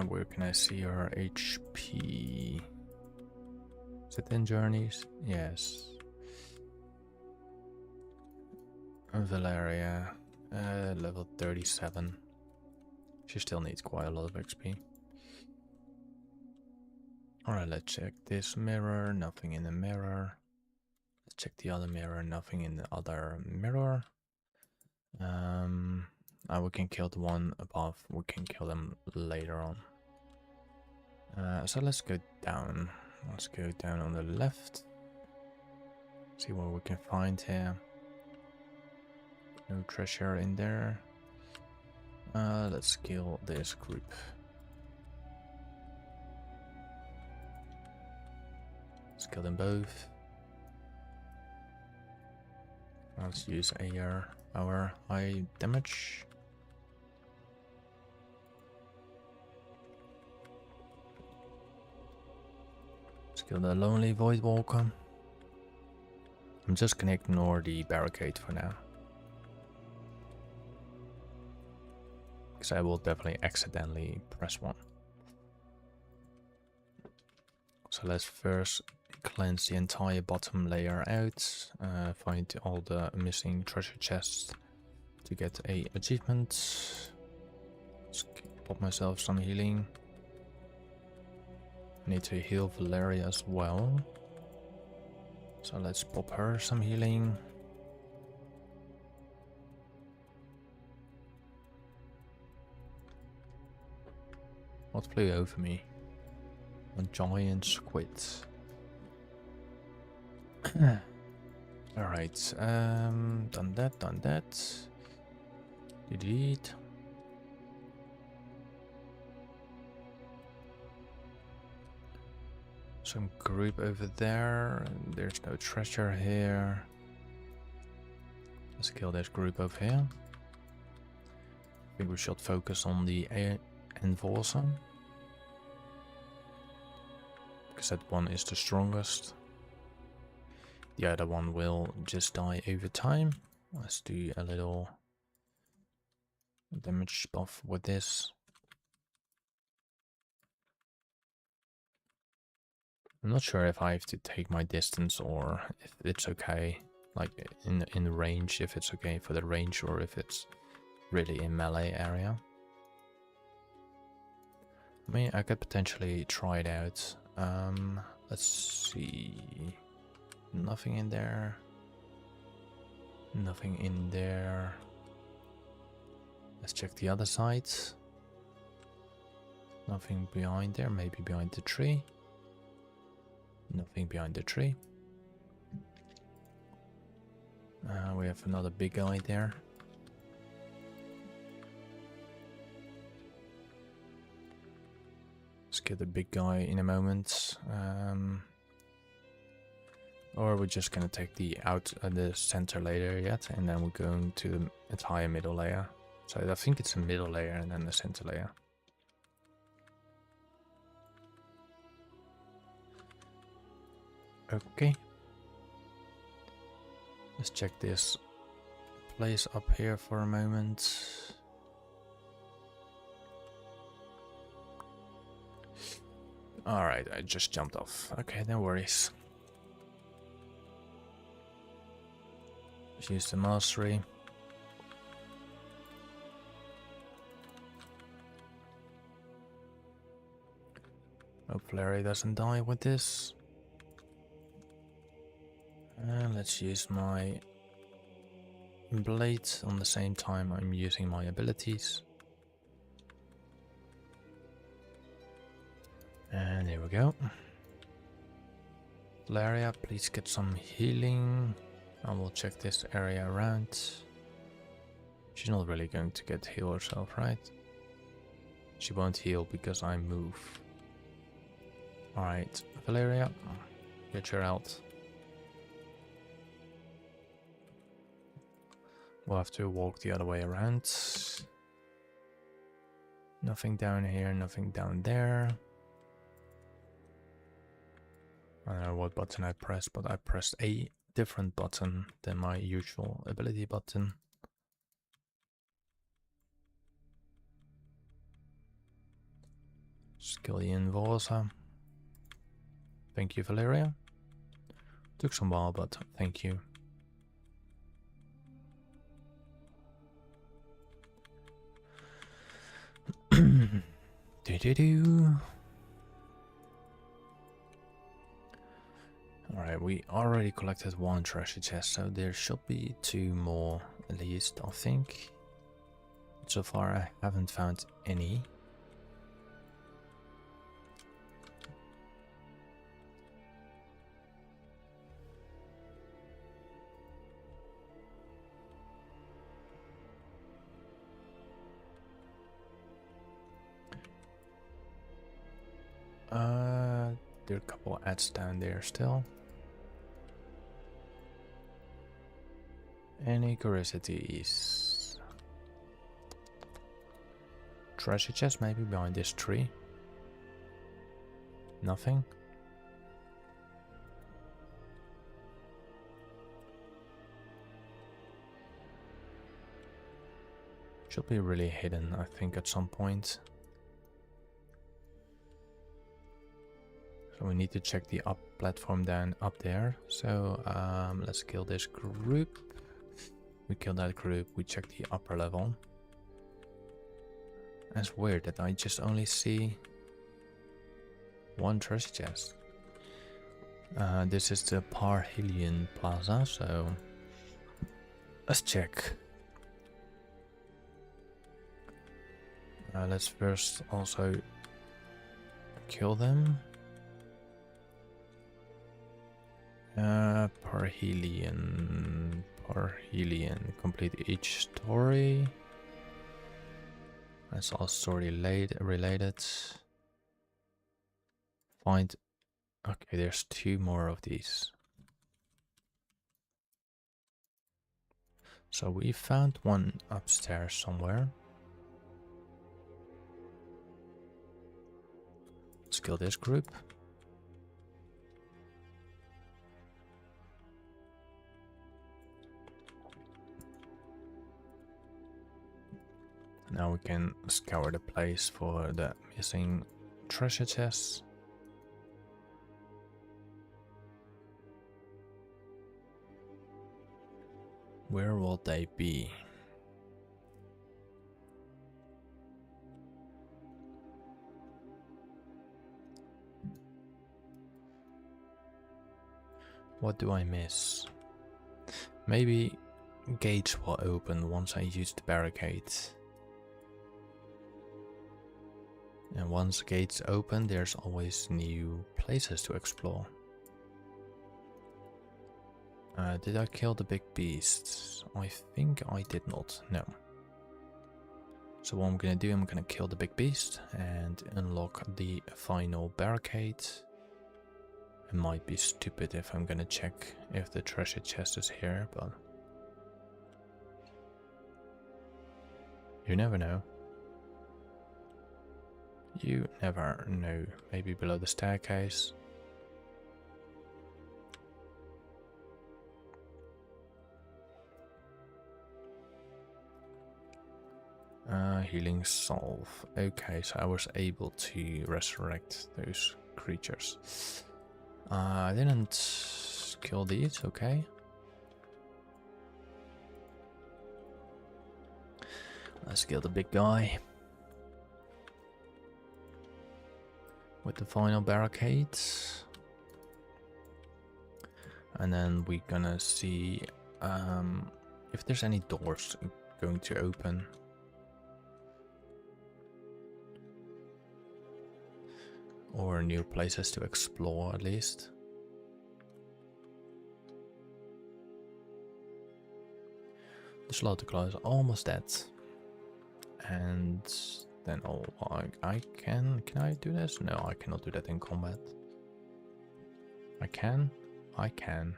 Where can I see our HP? Is it in journeys? Yes. Valeria, level 37. She still needs quite a lot of XP. Alright, let's check this mirror. Nothing in the mirror. Let's check the other mirror. Nothing in the other mirror. We can kill the one above. We can kill them later on. So let's go down. Let's go down on the left. See what we can find here. No treasure in there. Let's kill this group. Let's kill them both. Let's use our high damage. Let's kill the lonely void walker. I'm just gonna ignore the barricade for now, because I will definitely accidentally press one. So let's first cleanse the entire bottom layer out, find all the missing treasure chests to get a achievement. Let's pop myself some healing. Need to heal Valeria as well. So let's pop her some healing. What flew over me? A giant squid. Alright, done that. Delete. Some group over there. There's no treasure here. Let's kill this group over here. I think we should focus on the Enforcer, because that one is the strongest. The other one will just die over time. Let's do a little damage buff with this. I'm not sure if I have to take my distance or if it's okay, like in the range, if it's okay for the range or if it's really in melee area. I mean, I could potentially try it out. Let's see. Nothing in there. Nothing in there. Let's check the other side. Nothing behind there, maybe behind the tree. Nothing behind the tree. We have another big guy there. Let's get the big guy in a moment. Or we're just gonna take the center layer yet, and then we're going to the entire middle layer. So I think it's a middle layer and then the center layer. Okay. Let's check this place up here for a moment. Alright, I just jumped off. Okay, no worries. Let's use the mastery. Hope Larry doesn't die with this. And let's use my blade on the same time I'm using my abilities. And here we go. Valeria, please get some healing. I will check this area around. She's not really going to get heal herself, right? She won't heal because I move. Alright, Valeria, get your health. We'll have to walk the other way around. Nothing down here, nothing down there. I don't know what button I pressed, but I pressed a different button than my usual ability button. Skillian Vorsa. Thank you, Valeria. Took some while, but thank you. Alright, we already collected one treasure chest, so there should be 2 more at least, I think. So far I haven't found any. There are a couple ads down there still. Any curiosities? Treasure chest maybe behind this tree? Nothing? Should be really hidden, I think, at some point. So we need to check the up platform down up there. So let's kill this group. We kill that group, we check the upper level. That's weird that I just only see one treasure chest. This is the Parhelion Plaza, so let's check. Let's first also kill them. Parhelion, complete each story. That's all story related. Find, okay, there's 2 more of these. So we found one upstairs somewhere. Let's kill this group. Now we can scour the place for the missing treasure chests. Where will they be? What do I miss? Maybe gates will open once I use the barricade. And once gates open, there's always new places to explore. Did I kill the big beasts? I think I did not, no. So what I'm gonna do, I'm gonna kill the big beast and unlock the final barricade. It might be stupid if I'm gonna check if the treasure chest is here, but you never know. You never know. Maybe below the staircase. Healing salve. Okay, so I was able to resurrect those creatures. I didn't kill these, okay. Let's kill the big guy. with the final barricades. And then we're gonna see if there's any doors going to open. Or new places to explore at least. The slaughter class almost dead. And then I can I do this? No, I cannot do that in combat. I can? I can.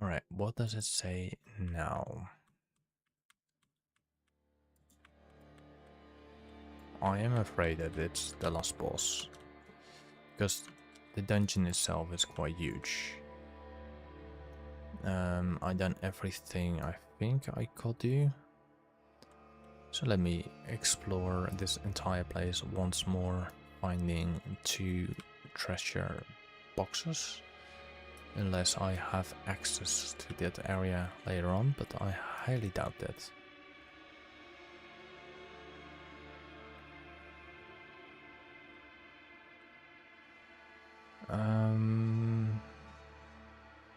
Alright, what does it say now? I am afraid that it's the last boss. Because the dungeon itself is quite huge. I done everything I think I could do. So let me explore this entire place once more, finding 2 treasure boxes. Unless I have access to that area later on, but I highly doubt that.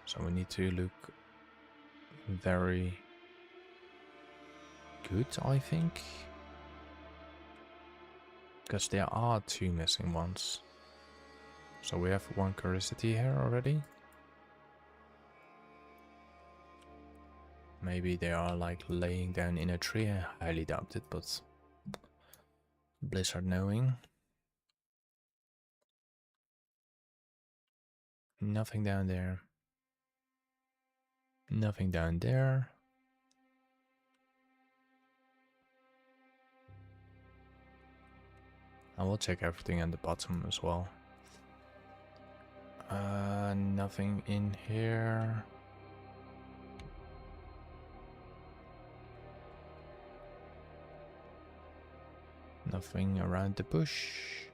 So we need to look very good, I think. Because there are 2 missing ones. So we have 1 curiosity here already. Maybe they are like laying down in a tree. I highly doubt it, but Blizzard knowing. Nothing down there. Nothing down there. I will check everything at the bottom as well. Nothing in here. Nothing around the bush.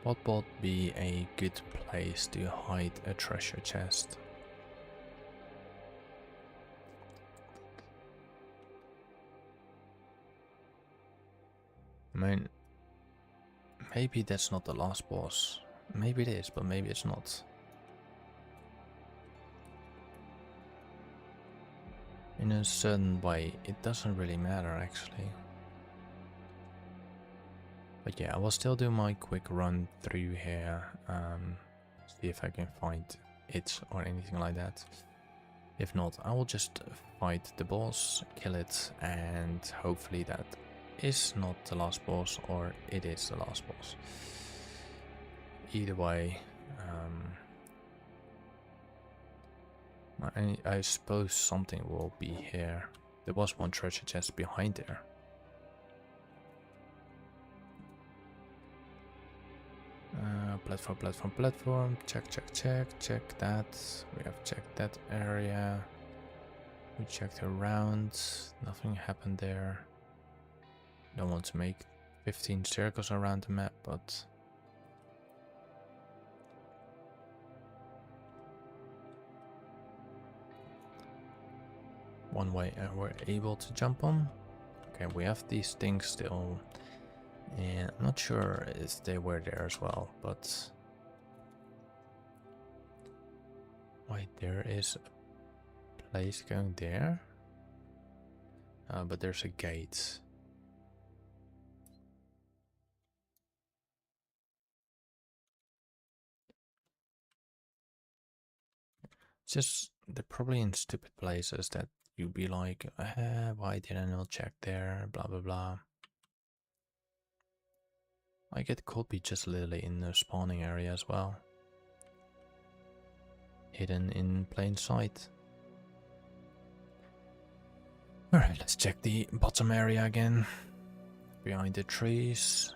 What would be a good place to hide a treasure chest? I mean, maybe that's not the last boss. Maybe it is, but maybe it's not. In a certain way, it doesn't really matter actually. But yeah, I will still do my quick run through here. See if I can find it or anything like that. If not, I will just fight the boss, kill it, and hopefully that is not the last boss or it is the last boss. Either way, I suppose something will be here. There was 1 treasure chest behind there. Platform, platform, platform. Check, check, check. Check that. We have checked that area. We checked around. Nothing happened there. Don't want to make 15 circles around the map, but one way we're able to jump on. Okay, we have these things still. And I'm not sure if they were there as well, but wait, there is a place going there. But there's a gate. Just they're probably in stupid places that you'd be like, why did I not check there? Blah blah blah. Like it could be just literally in the spawning area as well. Hidden in plain sight. Alright, let's check the bottom area again. Behind the trees.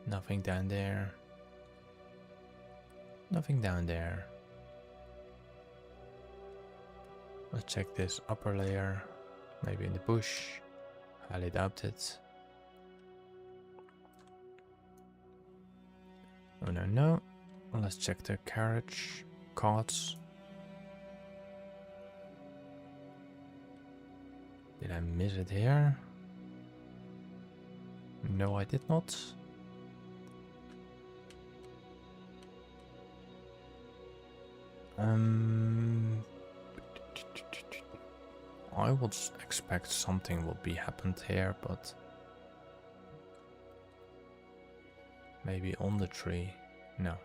Nothing down there. Nothing down there. Let's check this upper layer. Maybe in the bush. Highly doubt it. Oh no, no. Let's check the cards. Did I miss it here? No, I did not. I would expect something will be happened here, but maybe on the tree. No.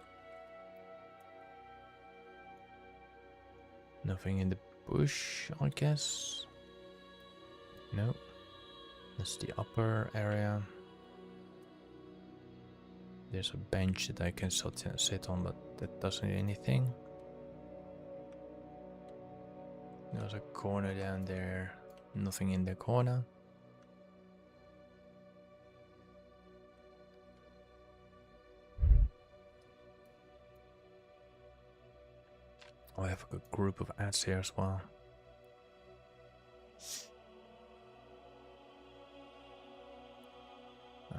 Nothing in the bush, I guess. No. That's the upper area. There's a bench that I can sit on, but that doesn't do anything. There's a corner down there. Nothing in the corner. Oh, I have a good group of ants here as well.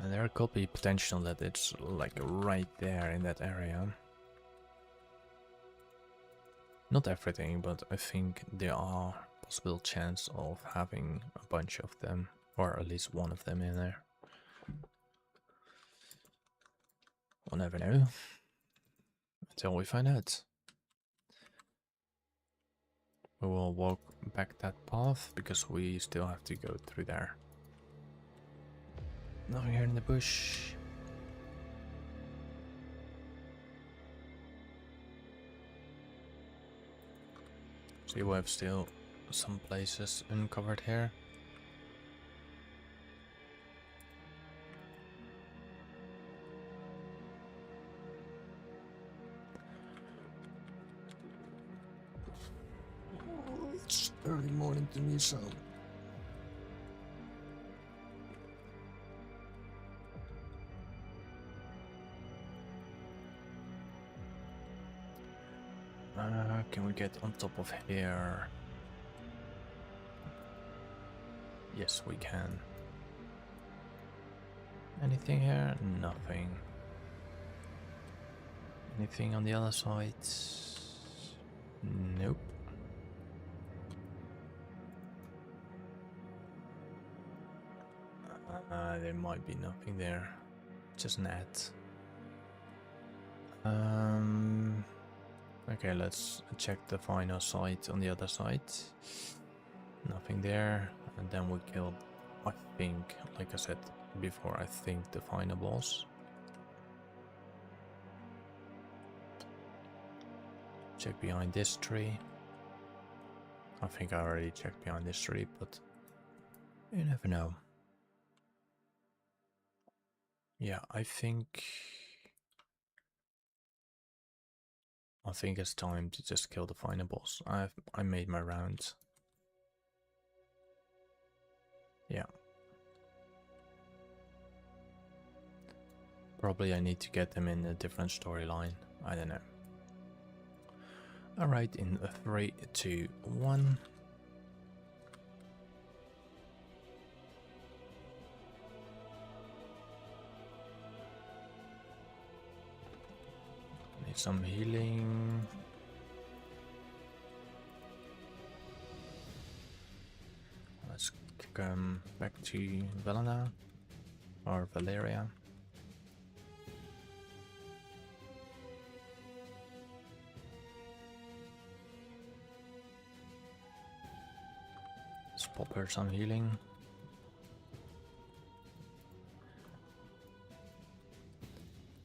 And there could be potential that it's like right there in that area. Not everything, but I think there are possible chance of having a bunch of them, or at least one of them in there. We'll never know until we find out. We will walk back that path because we still have to go through there. Nothing here in the bush. See, we have still some places uncovered here. It's early morning to me, so can we get on top of here? Yes, we can. Anything here? Nothing. Anything on the other side? Nope. There might be nothing there. Just an ad. Okay, let's check the final site on the other side. Nothing there. And then we killed, I think, like I said before, I think the final boss. Check behind this tree. I think I already checked behind this tree, but you never know. Yeah, I think it's time to just kill the final boss. I made my rounds. Yeah. Probably I need to get them in a different storyline. I don't know. Alright, in 3, 2, 1. Need some healing. Let's come back to Valena or Valeria. Let's pop her some healing.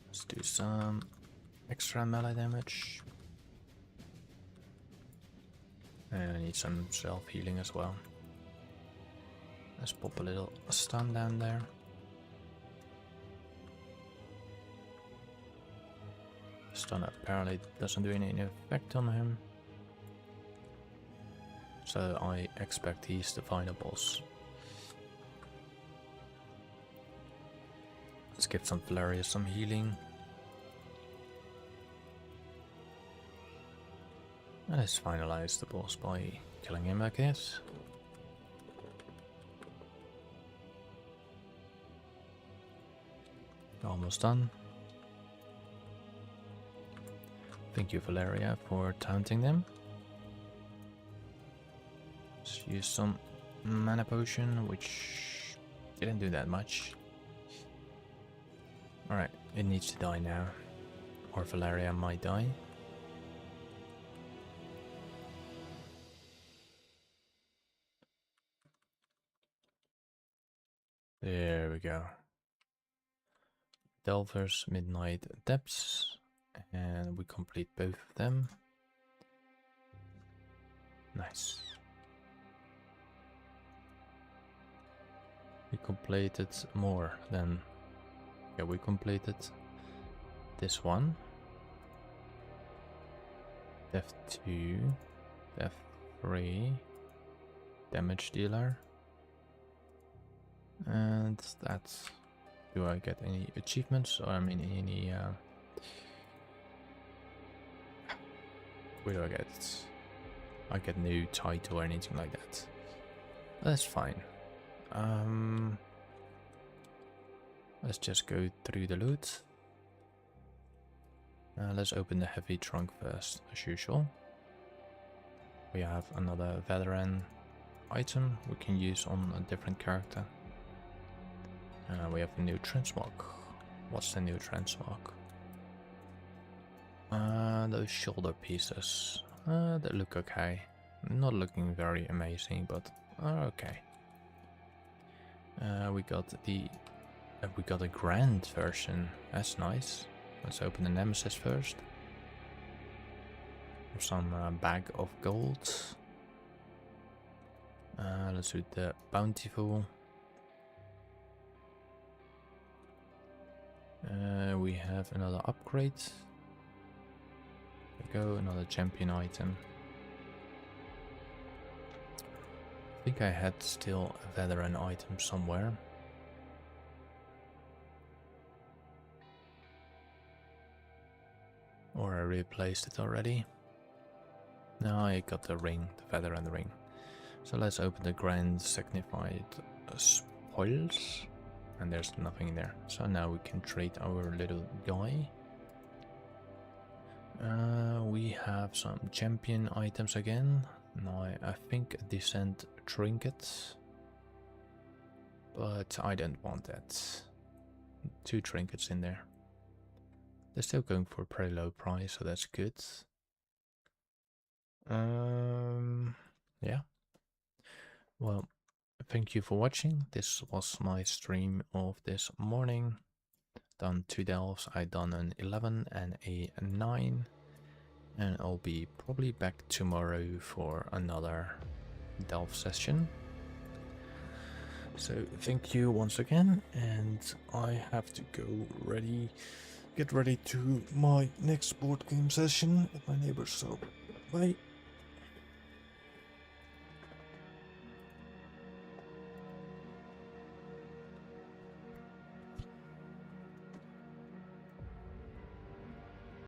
Let's do some extra melee damage. And I need some self healing as well. Let's pop a little stun down there. Stun apparently doesn't do any effect on him. So I expect he's the final boss. Let's give some Valeria some healing. And let's finalize the boss by killing him like this. Almost done. Thank you, Valeria, for taunting them. Let's use some mana potion, which didn't do that much. Alright, it needs to die now. Or Valeria might die. There we go. Delver's Midnight Depths. And we complete both of them. Nice. We completed more than... Yeah, we completed this one. Depth 2. Depth 3. Damage dealer. And that's... Do I get any achievements? Or I mean any... Where do I get it? I get new title or anything like that. That's fine. Let's just go through the loot. Let's open the heavy trunk first, as usual. We have another veteran item we can use on a different character. We have a new transmog. What's the new transmog? Those shoulder pieces. They look okay. Not looking very amazing, but okay. We got a grand version. That's nice. Let's open the Nemesis first. Some bag of gold. Let's do the Bountiful. We have another upgrade. There we go, another champion item. I think I had still a veteran item somewhere. Or I replaced it already. No, I got the ring, the veteran ring. So let's open the grand signified spoils. And there's nothing there. So now we can trade our little guy. We have some champion items again. Now I think a decent trinket. But I don't want that. 2 trinkets in there. They're still going for a pretty low price, so that's good. Yeah. Well, thank you for watching. This was my stream of this morning. Done 2 delves. I done an 11 and a 9. And I'll be probably back tomorrow for another delve session. So thank you once again, and I have to go get ready to my next board game session at my neighbor's, so bye.